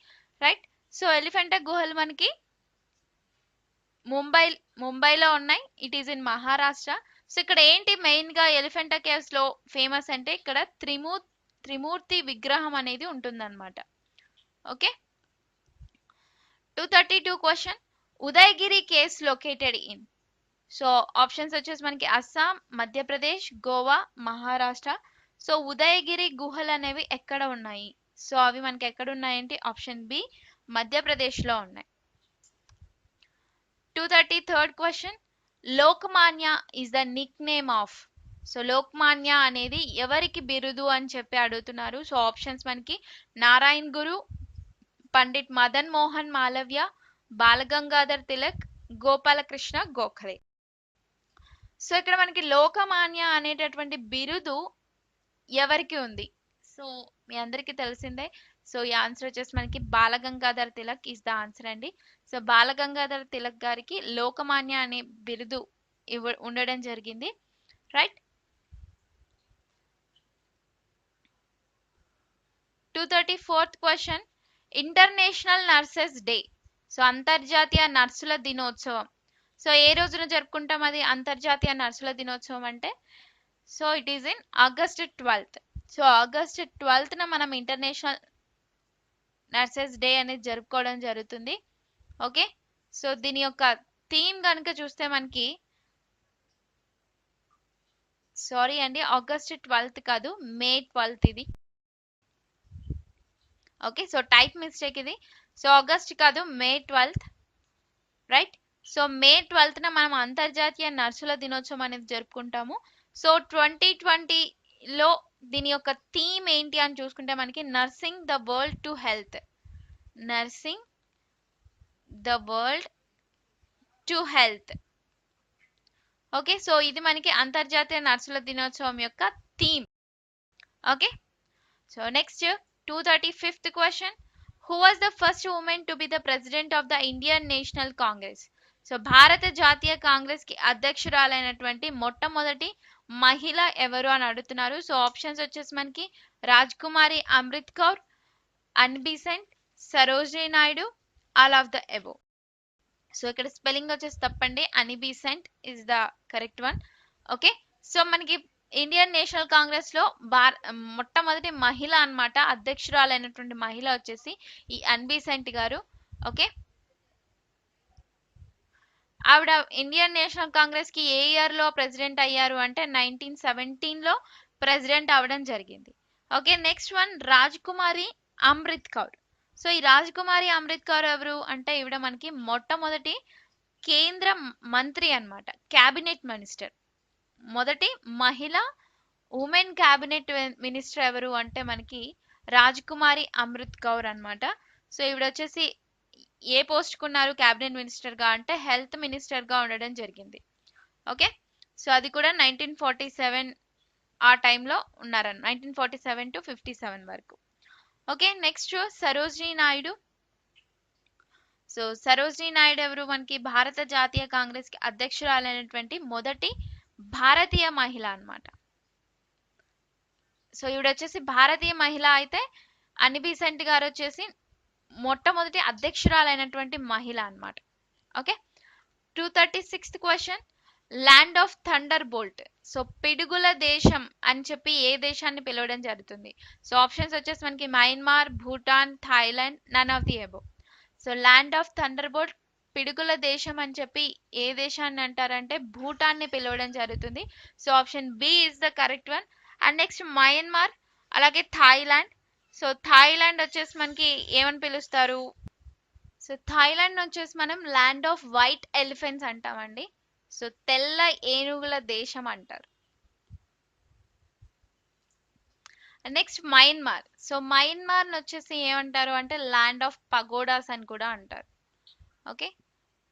రైట్. సో ఎలిఫెంటా గుహలు మనకి ముంబైలో ఉన్నాయి, it is in Maharashtra. So ఇక్కడ ఏంటి మెయిన్ గా ఎలిఫెంటా కేవ్స్ లో ఫేమస్ అంటే, ఇక్కడ త్రిమూర్తి విగ్రహం అనేది ఉంటుందన్నమాట. Okay, 232 question, Udayagiri caves located in. So options వచ్చేసి మనకి అస్సాం, మధ్యప్రదేశ్, గోవా, మహారాష్ట్ర. సో ఉదయగిరి గుహలు అనేవి ఎక్కడ ఉన్నాయి? సో అవి మనకి ఎక్కడ ఉన్నాయంటే ఆప్షన్ బి, మధ్యప్రదేశ్ లో ఉన్నాయి. 233rd question, Lokmanya is the Nick name of. So Lokmanya అనేది ఎవరికి బిరుదు అని చెప్పి అడుగుతున్నారు. సో ఆప్షన్స్ మనకి నారాయణ్ గురు, పండిట్ మదన్ మోహన్ మాలవ్య, బాలగంగాధర్ తిలక్, గోపాలకృష్ణ గోఖలే. సో ఇక్కడ మనకి లోకమాన్య అనేటటువంటి బిరుదు ఎవరికి ఉంది? సో సో మీ అందరికీ తెలిసిందే. సో ఈ ఆన్సర్ వచ్చేసి మనకి Balgangadhar Tilak is the answer అండి. సో బాలగంగాధర్ తిలక్ గారికి లోకమాన్య అనే బిరుదు ఉండడం జరిగింది, right. 234th question, international nurses day. So అంతర్జాతీయ నర్సుల దినోత్సవం. సో ఏ రోజున జరుపుకుంటాం అది అంతర్జాతీయ నర్సుల దినోత్సవం అంటే? So it is in August 12th. So August 12th మనం ఇంటర్నేషనల్ నర్సెస్ డే అనేది జరుపుకోవడం జరుగుతుంది. ఓకే, సో దీని యొక్క థీమ్ కనుక చూస్తే మనకి, సారీ అండి, ఆగస్ట్ 12th కాదు, మే 12th ఇది. ఓకే, సో టైప్ మిస్టేక్ ఇది. సో ఆగస్ట్ కాదు, మే 12th, రైట్. సో మే 12th మనం అంతర్జాతీయ నర్సుల దినోత్సవం అనేది జరుపుకుంటాము. సో 2020లో దీని యొక్క థీమ్ ఏంటి అని చూసుకుంటే మనకి nursing the world to health. Nursing the world to health. Okay, so ఇది మనకి అంతర్జాతీయ నర్సుల దినోత్సవం యొక్క theme. Okay, so next 235th question, who was the first women to be the president of the Indian National Congress. So భారత జాతీయ కాంగ్రెస్ కి అధ్యక్షురాలైనటువంటి మొట్టమొదటి మహిళ ఎవరు అని అడుగుతున్నారు. సో ఆప్షన్స్ వచ్చేసి మనకి Rajkumari Amrit Kaur, Annie Besant, Sarojini Naidu, all of the above. So ఇక్కడ స్పెల్లింగ్ వచ్చేసి తప్పండి, Annie Besant is the correct one. Okay, so మనకి ఇండియన్ నేషనల్ కాంగ్రెస్ లో మొట్టమొదటి మహిళ అన్నమాట, అధ్యక్షురాలైనటువంటి మహిళ వచ్చేసి ఈ అన్బిసెంట్ గారు. ఓకే, ఆవిడ ఇండియన్ నేషనల్ కాంగ్రెస్ కి ఏ ఇయర్ లో ప్రెసిడెంట్ అయ్యారు అంటే 1917లో ప్రెసిడెంట్ అవ్వడం జరిగింది. Okay, next one Rajkumari Amrit Kaur. So ఈ రాజ్కుమారి అమృత్ కౌర్ ఎవరు అంటే ఈవిడ మనకి మొట్టమొదటి కేంద్ర మంత్రి అన్నమాట, క్యాబినెట్ మినిస్టర్. మొదటి మహిళ ఉమెన్ క్యాబినెట్ మినిస్టర్ ఎవరు అంటే మనకి రాజ్కుమారి అమృత్ కౌర్ అన్నమాట. సో ఈవిడ వచ్చేసి ఏ పోస్ట్ కున్నారు క్యాబినెట్ మినిస్టర్ గా అంటే హెల్త్ మినిస్టర్ గా ఉండడం జరిగింది. ఓకే, సో అది కూడా 1947 ఆ టైంలో ఉన్నారన్న, 1947 to 57 వరకు. Okay, next Sarojini Naidu. So Sarojini Naidu ఎవరు మనకి భారత జాతీయ కాంగ్రెస్ కి అధ్యక్షురాలైనటువంటి మొదటి భారతీయ మహిళ అన్నమాట. సో ఈవిడ వచ్చేసి భారతీయ మహిళ అయితే అనిబిసెంట్ గారు వచ్చేసి మొట్టమొదటి అధ్యక్షురాలైనటువంటి మహిళ అన్నమాట. Okay, 236th question, land of thunderbolt. So పిడుగుల దేశం అని చెప్పి ఏ దేశాన్ని పిలవడం జరుగుతుంది? సో ఆప్షన్స్ వచ్చేసి మనకి Myanmar, Bhutan, Thailand, none of the above. So land of thunderbolt, పిడుగుల దేశం అని చెప్పి ఏ దేశాన్ని అంటారంటే భూటాన్ని పిలవడం జరుగుతుంది. So option B is the correct one. And next Myanmar, అలాగే థాయిలాండ్. సో థాయిలాండ్ వచ్చేసి మనకి ఏమని పిలుస్తారు? సో థాయిలాండ్ వచ్చేసి మనం ల్యాండ్ ఆఫ్ వైట్ ఎలిఫెంట్స్ అంటామండి. సో తెల్ల ఏనుగుల దేశం అంటారు. Next Myanmar. సో మయన్మార్ వచ్చేసి ఏమంటారు అంటే ల్యాండ్ ఆఫ్ పగోడాస్ అని కూడా అంటారు. Okay,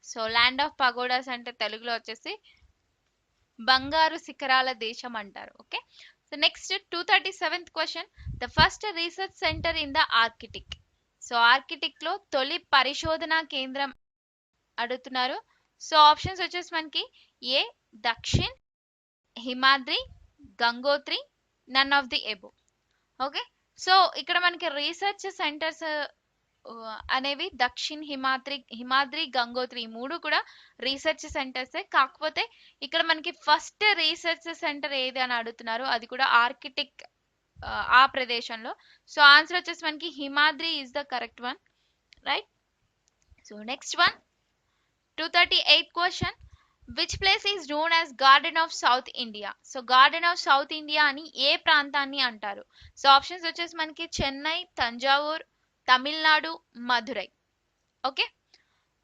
so land of pagodas అంటే తెలుగులో వచ్చేసి బంగారు శిఖరాల దేశం అంటారు. Okay, so next 237th question, the first research centre in the Arctic. So Arctic లో తొలి పరిశోధనా కేంద్రం అడుగుతున్నారు. సో ఆప్షన్స్ వచ్చేసి మనకి A Dakshin, Himadri, Gangotri, none of the above. Okay, so ఇక్కడ మనకి రీసెర్చ్ సెంటర్స్ అనేవి దక్షిణ్, హిమాద్రి, గంగోత్రి మూడు కూడా రీసెర్చ్ సెంటర్సే. కాకపోతే ఇక్కడ మనకి ఫస్ట్ రీసెర్చ్ సెంటర్ ఏది అని అడుగుతున్నారు, అది కూడా ఆర్కిటిక్ ఆ ప్రదేశంలో. సో ఆన్సర్ వచ్చేసి మనకి Himadri is the correct one, right. So next one 238th question, which place is known as garden of south India. So garden of south India అని ఏ ప్రాంతాన్ని అంటారు? సో ఆప్షన్స్ వచ్చేసి మనకి Chennai, Thanjavur, Tamil Nadu, Madurai. Okay,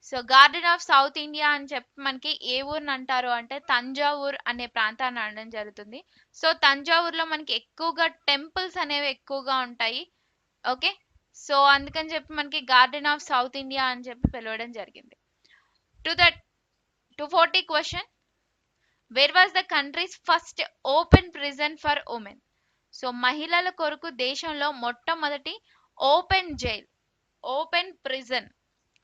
so garden of south India అని చెప్పి మనకి ఏ ఊరిని అంటారు అంటే తంజావూర్ అనే ప్రాంతాన్ని అనడం జరుగుతుంది. సో తంజావూర్లో మనకి ఎక్కువగా టెంపుల్స్ అనేవి ఎక్కువగా ఉంటాయి. ఓకే, సో అందుకని చెప్పి మనకి గార్డెన్ ఆఫ్ సౌత్ ఇండియా అని చెప్పి పిలవడం జరిగింది. 240 question, where was the countries first open prison for women. So మహిళల కొరకు దేశంలో మొట్టమొదటి ఓపెన్ జైల్, ఓపెన్ ప్రిజన్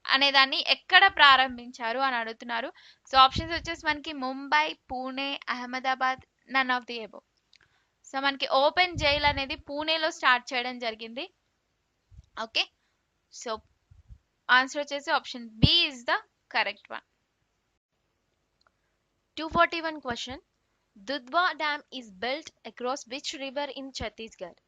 అనేదాన్ని ఎక్కడ ప్రారంభించారు అని అడుగుతున్నారు. సో ఆప్షన్స్ వచ్చేసి మనకి Mumbai, Pune, Ahmedabad, none of the above. So మనకి ఓపెన్ జైల్ అనేది పూణేలో స్టార్ట్ చేయడం జరిగింది. ఓకే, సో ఆన్సర్ వచ్చేసి option B is the correct one. 241 question. Dudhwa dam is built across which river in Chhattisgarh?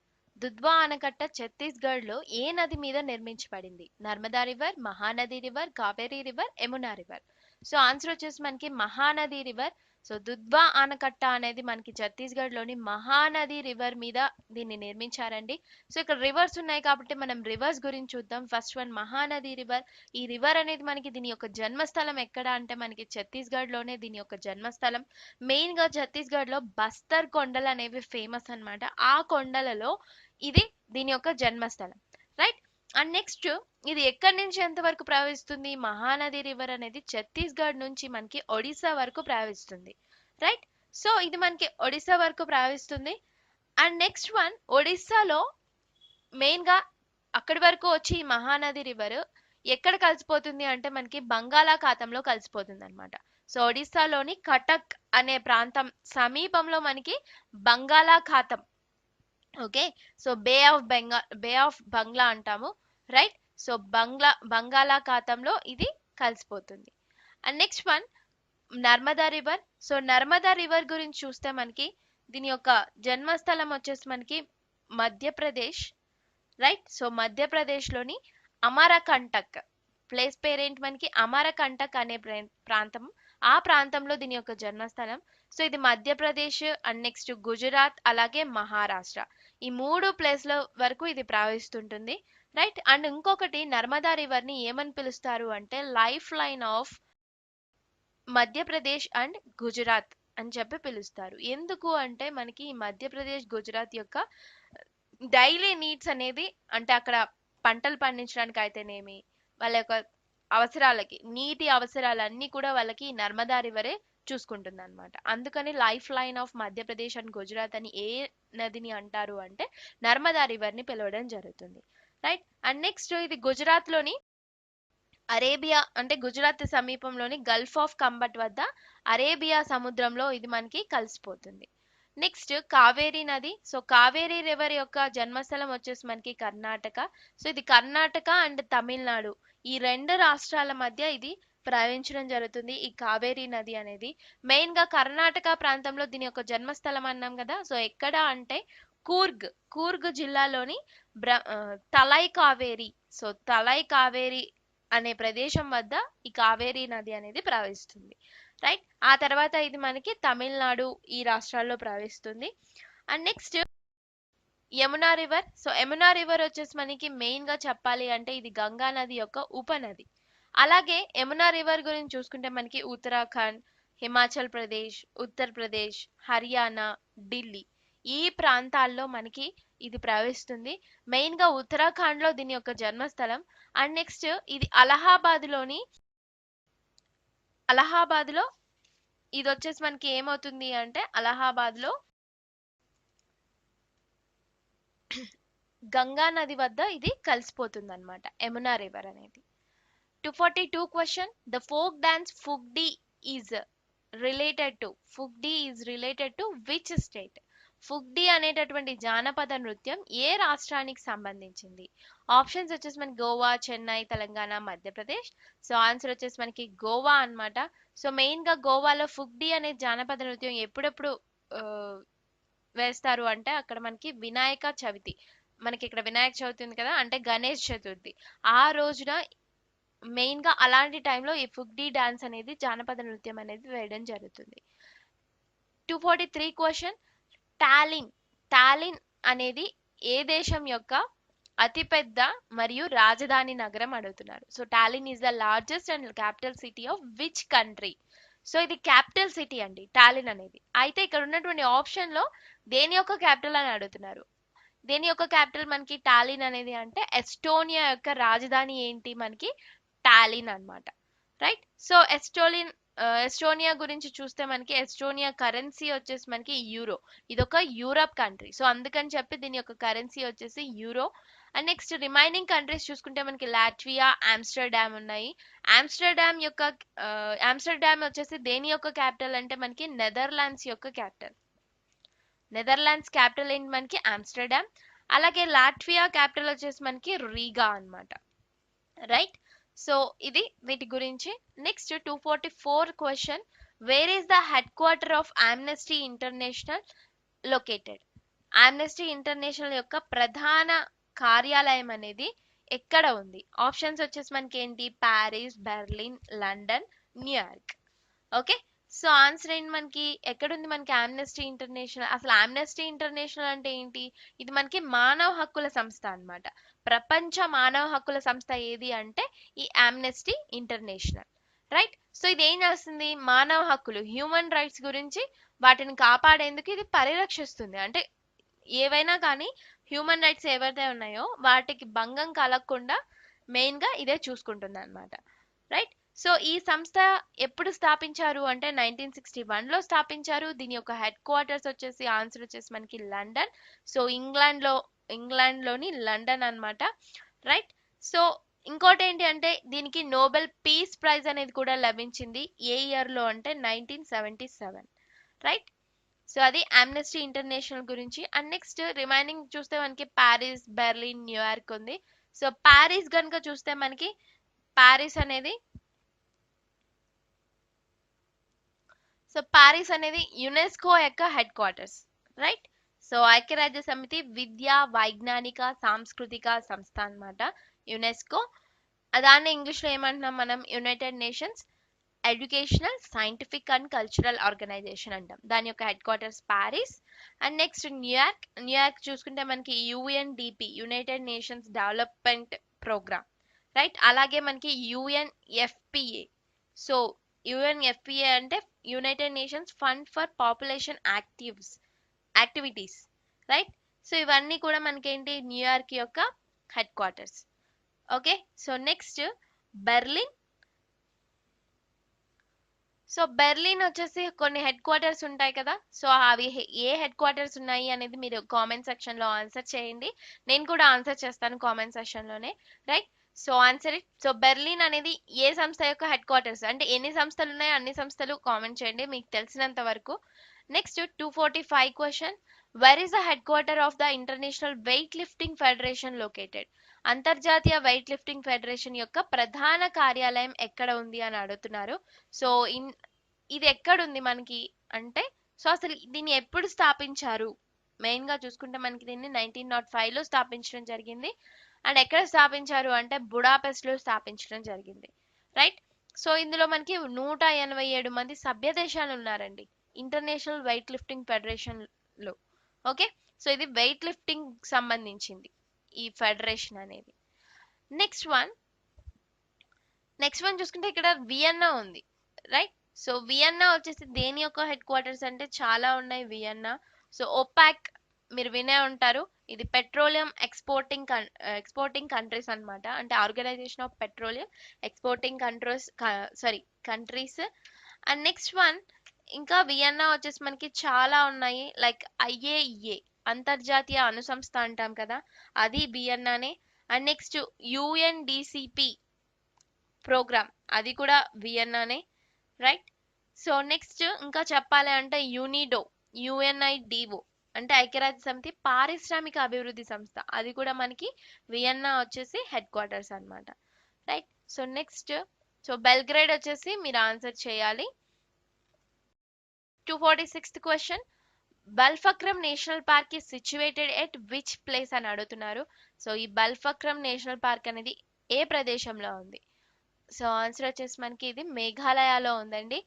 దుధ్వా ఆనకట్ట ఛత్తీస్గఢ్ లో ఏ నది మీద నిర్మించబడింది? Narmada river, Mahanadi river, Kaveri river, Yamuna river. So answer వచ్చేసి మనకి మహానది రివర్. సో దుధ్వా ఆనకట్ట అనేది మనకి ఛత్తీస్గఢ్ లోని మహానది రివర్ మీద దీన్ని నిర్మించారండి. సో ఇక్కడ రివర్స్ ఉన్నాయి కాబట్టి మనం రివర్స్ గురించి చూద్దాం. First one Mahanadi river. ఈ రివర్ అనేది మనకి దీని యొక్క జన్మస్థలం ఎక్కడ అంటే మనకి ఛత్తీస్గఢ్ లోనే దీని యొక్క జన్మస్థలం. మెయిన్ గా ఛత్తీస్గఢ్ లో బస్తర్ కొండలు అనేవి ఫేమస్ అన్నమాట. ఆ కొండలలో ఇది దీని యొక్క జన్మస్థలం, రైట్. అండ్ నెక్స్ట్ ఇది ఎక్కడి నుంచి ఎంత వరకు ప్రవహిస్తుంది? మహానది రివర్ అనేది ఛత్తీస్గఢ్ నుంచి మనకి ఒడిశా వరకు ప్రవహిస్తుంది, రైట్. సో ఇది మనకి ఒడిశా వరకు ప్రవహిస్తుంది. అండ్ నెక్స్ట్ వన్ ఒడిశాలో మెయిన్ గా అక్కడి వరకు వచ్చి ఈ మహానది రివర్ ఎక్కడ కలిసిపోతుంది అంటే మనకి బంగాళాఖాతంలో కలిసిపోతుంది అనమాట. సో ఒడిశాలోని కటక్ అనే ప్రాంతం సమీపంలో మనకి బంగాళాఖాతం, ఓకే, సో బే ఆఫ్ బంగ్లా అంటాము, రైట్. సో బంగాళాఖాతంలో ఇది కలిసిపోతుంది. And next one Narmada river. So Narmada river గురించి చూస్తే మనకి దీని యొక్క జన్మస్థలం వచ్చేసి మనకి మధ్యప్రదేశ్, రైట్. సో మధ్యప్రదేశ్ లోని అమరకంటక్ ప్లేస్ పేరేంటి మనకి? అమరకంటక్ అనే ప్రాంతం. ఆ ప్రాంతంలో దీని యొక్క జన్మస్థలం. సో ఇది మధ్యప్రదేశ్ అండ్ నెక్స్ట్ గుజరాత్ అలాగే మహారాష్ట్ర ఈ 3 ప్లేస్ల వరకు ఇది ప్రవహిస్తుంటుంది, రైట్. అండ్ ఇంకొకటి నర్మదా రివర్ ని ఏమని పిలుస్తారు అంటే life line of Madhya Pradesh and Gujarat అని చెప్పి పిలుస్తారు. ఎందుకు అంటే మనకి ఈ మధ్యప్రదేశ్ గుజరాత్ యొక్క డైలీ నీడ్స్ అనేది అంటే అక్కడ పంటలు పండించడానికి అయితేనేమి వాళ్ళ యొక్క అవసరాలకి నీటి అవసరాలన్నీ కూడా వాళ్ళకి నర్మదా రివరే చూసుకుంటుంది అనమాట. అందుకని life line of Madhya Pradesh and Gujarat అని ఏ నదిని అంటారు అంటే నర్మదా రివర్ ని పిలవడం జరుగుతుంది, రైట్. అండ్ నెక్స్ట్ ఇది గుజరాత్ లోని అరేబియా అంటే గుజరాత్ సమీపంలోని గల్ఫ్ ఆఫ్ కంబట్ వద్ద అరేబియా సముద్రంలో ఇది మనకి కలిసిపోతుంది. నెక్స్ట్ కావేరీ నది. సో కావేరీ రివర్ యొక్క జన్మస్థలం వచ్చేసి మనకి కర్ణాటక. సో ఇది కర్ణాటక అండ్ తమిళనాడు ఈ 2 రాష్ట్రాల మధ్య ఇది ప్రవహించడం జరుగుతుంది ఈ కావేరీ నది అనేది. మెయిన్ గా కర్ణాటక ప్రాంతంలో దీని యొక్క జన్మస్థలం అన్నాం కదా. సో ఎక్కడ అంటే కూర్గ్ జిల్లాలోని తలై కావేరీ. సో తలై కావేరీ అనే ప్రదేశం వద్ద ఈ కావేరీ నది అనేది ప్రవహిస్తుంది, రైట్. ఆ తర్వాత ఇది మనకి తమిళనాడు ఈ రాష్ట్రాల్లో ప్రవహిస్తుంది. And next Yamuna river. So Yamuna river వచ్చేసి మనకి మెయిన్ గా చెప్పాలి అంటే ఇది గంగా నది యొక్క ఉపనది. అలాగే యమునా రివర్ గురించి చూసుకుంటే మనకి ఉత్తరాఖండ్, హిమాచల్ ప్రదేశ్, ఉత్తరప్రదేశ్, హర్యానా, ఢిల్లీ ఈ ప్రాంతాల్లో మనకి ఇది ప్రవహిస్తుంది. మెయిన్ గా ఉత్తరాఖండ్ లో దీని యొక్క జన్మస్థలం. అండ్ నెక్స్ట్ ఇది అలహాబాద్ లో ఇది వచ్చేసి మనకి ఏమవుతుంది అంటే అలహాబాద్ లో గంగా నది వద్ద ఇది కలిసిపోతుంది అనమాట యమునా రివర్ అనేది. 242 question. The folk dance Fugdi is related to which state? Fugdi అనేటటువంటి జానపద నృత్యం ఏ రాష్ట్రానికి సంబంధించింది? ఆప్షన్స్ వచ్చేసి మనకి గోవా, చెన్నై, తెలంగాణ, మధ్యప్రదేశ్. సో ఆన్సర్ వచ్చేసి మనకి గోవా అన్నమాట. సో మెయిన్ గా గోవాలో ఫుగ్డీ అనే జానపద నృత్యం ఎప్పుడెప్పుడు వేస్తారు అంటే అక్కడ మనకి వినాయక చవితి, మనకి ఇక్కడ వినాయక చవితి ఉంది కదా అంటే గణేష్ చతుర్థి ఆ రోజున మెయిన్ గా అలాంటి టైంలో ఈ ఫుగ్డీ డాన్స్ అనేది జానపద నృత్యం అనేది వేయడం జరుగుతుంది. 243 క్వశ్చన్. టాలిన్ అనేది ఏ దేశం యొక్క అతిపెద్ద మరియు రాజధాని నగరం అడుగుతున్నారు. So Tallinn is the largest and capital city of which country? So ఇది క్యాపిటల్ సిటీ అండి టాలిన్ అనేది. అయితే ఇక్కడ ఉన్నటువంటి ఆప్షన్ లో దేని యొక్క క్యాపిటల్ అని అడుగుతున్నారు. దేని యొక్క క్యాపిటల్ మనకి టాలిన్ అనేది అంటే ఎస్టోనియా యొక్క రాజధాని ఏంటి మనకి టాలిన్ అన్నమాట, రైట్. సో ఎస్టోనియా గురించి చూస్తే మనకి ఎస్టోనియా కరెన్సీ వచ్చేసి మనకి యూరో. ఇదొక యూరప్ కంట్రీ, సో అందుకని చెప్పి దీని యొక్క కరెన్సీ వచ్చేసి euro. And next remaining countries చూసుకుంటే మనకి లాట్వియా, ఆమ్స్టర్డామ్ ఉన్నాయి. ఆమ్స్టర్డామ్ వచ్చేసి దేని యొక్క క్యాపిటల్ అంటే మనకి నెదర్లాండ్స్ యొక్క క్యాపిటల్. నెదర్లాండ్స్ క్యాపిటల్ ఏంటి మనకి ఆమ్స్టర్డామ్. అలాగే లాట్వియా క్యాపిటల్ వచ్చేసి మనకి రీగా అన్నమాట. రైట్, సో ఇది వీటి గురించి. Next 244 question, where is the head quarter of Amnesty international located? Amnesty international యొక్క ప్రధాన కార్యాలయం అనేది ఎక్కడ ఉంది? ఆప్షన్స్ వచ్చేసి మనకి ఏంటి, Paris, Berlin, London, New York. Okay, so answer ఏంటి మనకి, ఎక్కడుంది మనకి ఆమ్నెస్టీ ఇంటర్నేషనల్? అసలు ఆమ్నెస్టీ ఇంటర్నేషనల్ అంటే ఏంటి? ఇది మనకి మానవ హక్కుల సంస్థ అన్నమాట. ప్రపంచ మానవ హక్కుల సంస్థ ఏది అంటే ఈ ఆమ్నెస్టీ ఇంటర్నేషనల్. రైట్, సో ఇది ఏం చేస్తుంది, మానవ హక్కులు, హ్యూమన్ రైట్స్ గురించి వాటిని కాపాడేందుకు ఇది పరిరక్షిస్తుంది. అంటే ఏవైనా కానీ హ్యూమన్ రైట్స్ ఏవైతే ఉన్నాయో వాటికి భంగం కలగకుండా మెయిన్ గా ఇదే చూసుకుంటుంది అన్నమాట. రైట్, సో ఈ సంస్థ ఎప్పుడు స్థాపించారు అంటే 1961 లో స్థాపించారు. దీని యొక్క హెడ్ క్వార్టర్స్ వచ్చేసి ఆన్సర్ వచ్చేసి మనకి లండన్. సో ఇంగ్లాండ్ లోని లండన్ అన్నమాట. రైట్, సో ఇంకోటి ఏంటి అంటే దీనికి నోబెల్ పీస్ ప్రైజ్ అనేది కూడా లభించింది. ఏ ఇయర్ లో అంటే 1977. రైట్, సో అది ఆమ్నెస్టీ ఇంటర్నేషనల్ గురించి. అండ్ నెక్స్ట్ రిమైనింగ్ చూస్తే మనకి ప్యారిస్, బెర్లిన్, న్యూయార్క్ ఉంది. సో ప్యారిస్ కనుక చూస్తే మనకి ప్యారిస్ అనేది యునెస్కో యొక్క హెడ్ క్వార్టర్స్. రైట్, సో ఐక్యరాజ్య సమితి విద్యా, వైజ్ఞానిక, సాంస్కృతిక సంస్థ అన్నమాట యునెస్కో. దాన్ని ఇంగ్లీష్ లో ఏమంటున్నాం మనం, United Nations educational, scientific and cultural organisation అంటాం. దాని యొక్క headquarters Paris. And next New York చూసుకుంటే మనకి UNDP, United Nations development programme. Right, అలాగే మనకి యుఎన్ఎఫ్పిఏ. సో యుఎన్ఎఫ్పిఏ అంటే United Nations fund for population activities. Right, so ఇవన్నీ కూడా మనకేంటి న్యూయార్క్ యొక్క headquarters. Okay, so next Berlin. So Berlin వచ్చేసి కొన్ని హెడ్ క్వార్టర్స్ ఉంటాయి కదా, సో అవి ఏ హెడ్ క్వార్టర్స్ ఉన్నాయి అనేది మీరు కామెంట్ సెక్షన్ లో ఆన్సర్ చేయండి. నేను కూడా ఆన్సర్ చేస్తాను కామెంట్ సెక్షన్ లోనే. Right, so answer it. So Berlin అనేది ఏ సంస్థ యొక్క హెడ్ క్వార్టర్స్ అంటే ఎన్ని సంస్థలు ఉన్నాయో అన్ని సంస్థలు కామెంట్ చేయండి మీకు తెలిసినంత వరకు. Next 245 question, where is the head quarter of the international weight lifting federation located? అంతర్జాతీయ వెయిట్ లిఫ్టింగ్ ఫెడరేషన్ యొక్క ప్రధాన కార్యాలయం ఎక్కడ ఉంది అని అడుగుతున్నారు. సో ఇది ఎక్కడుంది మనకి అంటే, సో అసలు దీన్ని ఎప్పుడు స్థాపించారు? మెయిన్ గా చూసుకుంటే మనకి దీన్ని 1905 లో స్థాపించడం జరిగింది. అండ్ ఎక్కడ స్థాపించారు అంటే బుడాపెస్ట్ లో స్థాపించడం జరిగింది. రైట్, సో ఇందులో మనకి 187 మంది సభ్య దేశాలు ఉన్నారండి ఇంటర్నేషనల్ వెయిట్ లిఫ్టింగ్ ఫెడరేషన్ లో. ఓకే, సో ఇది వెయిట్ లిఫ్టింగ్ సంబంధించింది ఈ ఫెడరేషన్ అనేది. నెక్స్ట్ వన్ చూసుకుంటే ఇక్కడ వియన్నా ఉంది. రైట్, సో వియన్నా వచ్చేసి దేని యొక్క హెడ్ క్వార్టర్స్ అంటే చాలా ఉన్నాయి వియన్నా. సో ఒపాక్ మీరు వినే ఉంటారు, ఇది పెట్రోలియం ఎక్స్పోర్టింగ్ కంట్రీస్ అన్నమాట. అంటే organisation of petroleum exporting countries. And next one ఇంకా వియన్నా వచ్చేసి మనకి చాలా ఉన్నాయి, లైక్ ఐఏఈఏ అంతర్జాతీయ అణు సంస్థ అంటాం కదా, అది వియన్నానే. అండ్ నెక్స్ట్ యుఎన్డిసిపి ప్రోగ్రామ్, అది కూడా వియన్నానే. రైట్, సో నెక్స్ట్ ఇంకా చెప్పాలి అంటే యుఎన్ఐడిఓ అంటే ఐక్యరాజ్య సమితి పారిశ్రామిక అభివృద్ధి సంస్థ, అది కూడా మనకి వియన్నా వచ్చేసి హెడ్ క్వార్టర్స్ అన్నమాట. Right, so next so Belgrade వచ్చేసి మీరు ఆన్సర్ చేయాలి. 246th question, Balphakram National Park is situated at which place అని అడుగుతున్నారు. సో ఈ బల్ఫక్రమ్ నేషనల్ పార్క్ అనేది ఏ ప్రదేశంలో ఉంది? సో ఆన్సర్ వచ్చేసి మనకి ఇది మేఘాలయలో ఉందండి.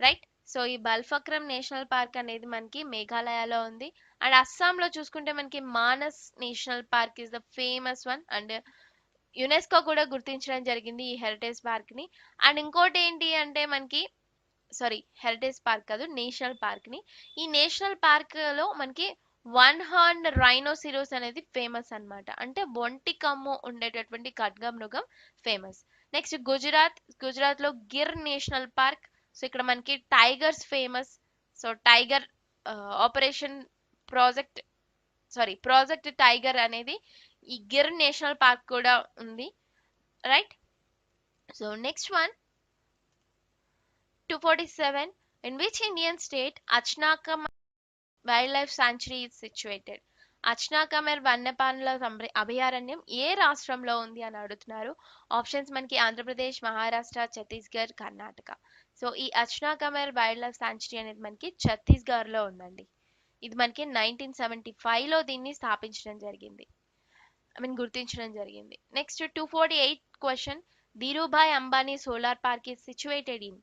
రైట్, సో ఈ బల్ఫక్రమ్ నేషనల్ పార్క్ అనేది మనకి మేఘాలయలో ఉంది. అండ్ అస్సాంలో చూసుకుంటే మనకి Manas national park is the famous one. And UNESCO కూడా గుర్తించడం జరిగింది ఈ హెరిటేజ్ పార్క్ ని. అండ్ ఇంకోటి ఏంటి అంటే మనకి హెరిటేజ్ పార్క్ కాదు, నేషనల్ పార్క్ ని. ఈ నేషనల్ పార్క్ లో మనకి 1 హార్న్ రైనోసిరోస్ అనేది ఫేమస్ అన్నమాట. అంటే ఒంటి కమ్ము ఉండేటటువంటి ఖడ్గమృగం ఫేమస్. నెక్స్ట్ గుజరాత్ లో గిర్ నేషనల్ పార్క్ సో ఇక్కడ మనకి tigers famous. So tiger operation project tiger అనేది ఈ గిర్ నేషనల్ పార్క్ కూడా ఉంది, right. So next one 247. In which Indian state Achnakamer Wildlife Sanctuary is situated? అచ్నాకమర్ వన్యప్రాణుల అభయారణ్యం ఏ రాష్ట్రంలో ఉంది అని అడుగుతున్నారు. ఆప్షన్స్ మనకి ఆంధ్రప్రదేశ్, మహారాష్ట్ర, ఛత్తీస్గఢ్, కర్ణాటక. సో ఈ అచ్నాకమర్ వైల్డ్ లైఫ్ సాంచురీ అనేది మనకి ఛత్తీస్గఢ్లో ఉందండి. ఇది మనకి 1975లో దీన్ని స్థాపించడం జరిగింది, గుర్తించడం జరిగింది. Next 248 question. Dhirubhai Ambani solar park is situated in.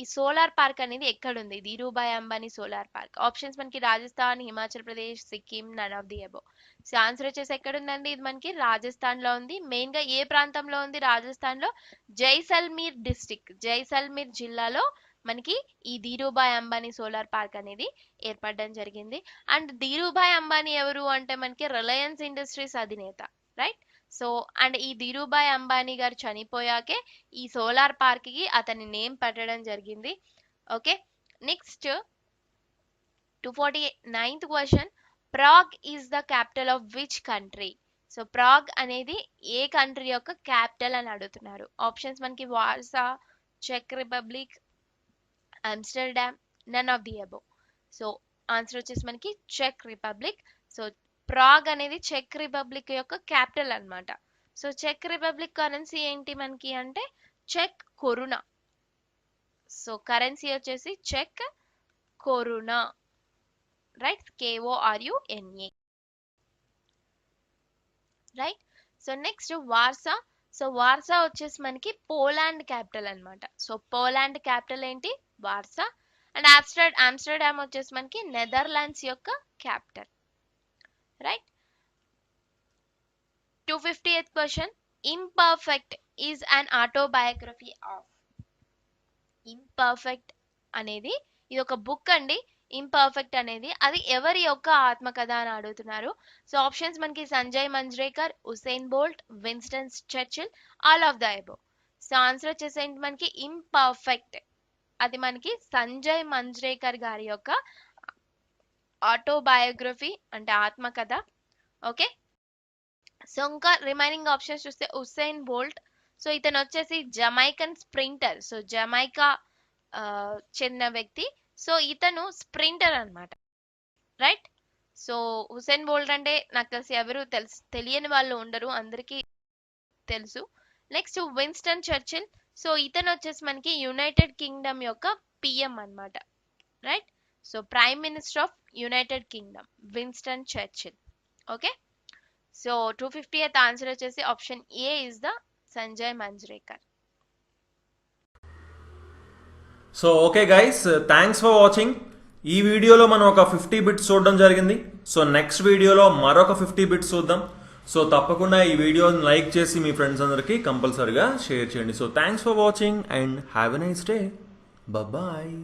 ఈ సోలార్ పార్క్ అనేది ఎక్కడుంది? Dhirubhai Ambani solar park. Options మనకి Rajasthan, Himachal Pradesh, Sikkim, none of the above. So answer వచ్చేసి ఎక్కడుందండి? ఇది మనకి రాజస్థాన్ లో ఉంది. మెయిన్ గా ఏ ప్రాంతంలో ఉంది? రాజస్థాన్ లో జైసల్మీర్ డిస్ట్రిక్ట్, జైసల్మీర్ జిల్లాలో మనకి ఈ ధీరుభాయ్ అంబానీ సోలార్ పార్క్ అనేది ఏర్పడడం జరిగింది. అండ్ ధీరుభాయ్ అంబానీ ఎవరు అంటే మనకి రిలయన్స్ ఇండస్ట్రీస్ అధినేత, రైట్. సో అండ్ ఈ ధీరుభాయ్ అంబానీ గారు చనిపోయాకే ఈ సోలార్ పార్క్ కి అతని నేమ్ పెట్టడం జరిగింది. Okay, next 249th question. Prague is the capital of which country? So Prague అనేది ఏ కంట్రీ యొక్క క్యాపిటల్ అని అడుగుతున్నారు. ఆప్షన్స్ మనకి వార్సా, చెక్ Republic, Amsterdam, none of the above. So answer వచ్చేసి మనకి చెక్ రిపబ్లిక్. సో ప్రాగ్ అనేది చెక్ రిపబ్లిక్ యొక్క క్యాపిటల్ అన్నమాట. సో చెక్ రిపబ్లిక్ కరెన్సీ ఏంటి మనకి అంటే చెక్ కొరునా. సో కరెన్సీ వచ్చేసి చెక్ koruna, right, KORUNA, right. So next Warsaw. So Warsaw వచ్చేసి మనకి పోలాండ్ క్యాపిటల్ అన్నమాట. సో పోలాండ్ క్యాపిటల్ ఏంటి? వార్సా. అండ్ ఆమ్స్టర్డామ్ వచ్చేసి మనకి నెదర్లాండ్స్ యొక్క capital, right. 250th question. Imperfect is an autobiography of. Imperfect అనేది ఇది ఒక బుక్ అండి. ఇంపర్ఫెక్ట్ అనేది అది ఎవరి యొక్క ఆత్మకథ అని అడుగుతున్నారు. సో ఆప్షన్స్ మనకి Sanjay Manjrekar, Usain Bolt, Winston Churchill, all of the above. So answer వచ్చేసి మనకి ఇంపర్ఫెక్ట్. అది మనకి సంజయ్ మంజ్రేకర్ గారి యొక్క ఆటోబయోగ్రఫీ అంటే ఆత్మకథ. ఓకే, సో ఇంకా రిమైనింగ్ ఆప్షన్స్ చూస్తే ఉసేన్ బోల్ట్. సో ఇతను వచ్చేసి జమైకన్ స్ప్రింటర్. సో జమైకా చెందిన వ్యక్తి. సో ఇతను స్ప్రింటర్ అన్నమాట, రైట్. సో ఉసేన్ బోల్ట్ అంటే నాకు తెలిసి ఎవరు తెలియని వాళ్ళు ఉండరు, అందరికీ తెలుసు. Next Winston Churchill. సో ఇతను వచ్చేసి మనకి యునైటెడ్ కింగ్డమ్ యొక్క PM అన్నమాట, right. So prime minister of United Kingdom Winston Churchill. Okay, so 250th answer వచ్చేసి option A is the Sanjay Manjrekar. So okay guys, thanks for watching. ఈ వీడియోలో మనం ఒక 50 బిట్స్ చూడడం జరిగింది. సో నెక్స్ట్ వీడియోలో మరొక 50 బిట్స్ చూద్దాం. సో తప్పకుండా ఈ వీడియోని లైక్ చేసి మీ ఫ్రెండ్స్ అందరికీ కంపల్సరిగా షేర్ చేయండి. So thanks for watching and have a nice day. Bye.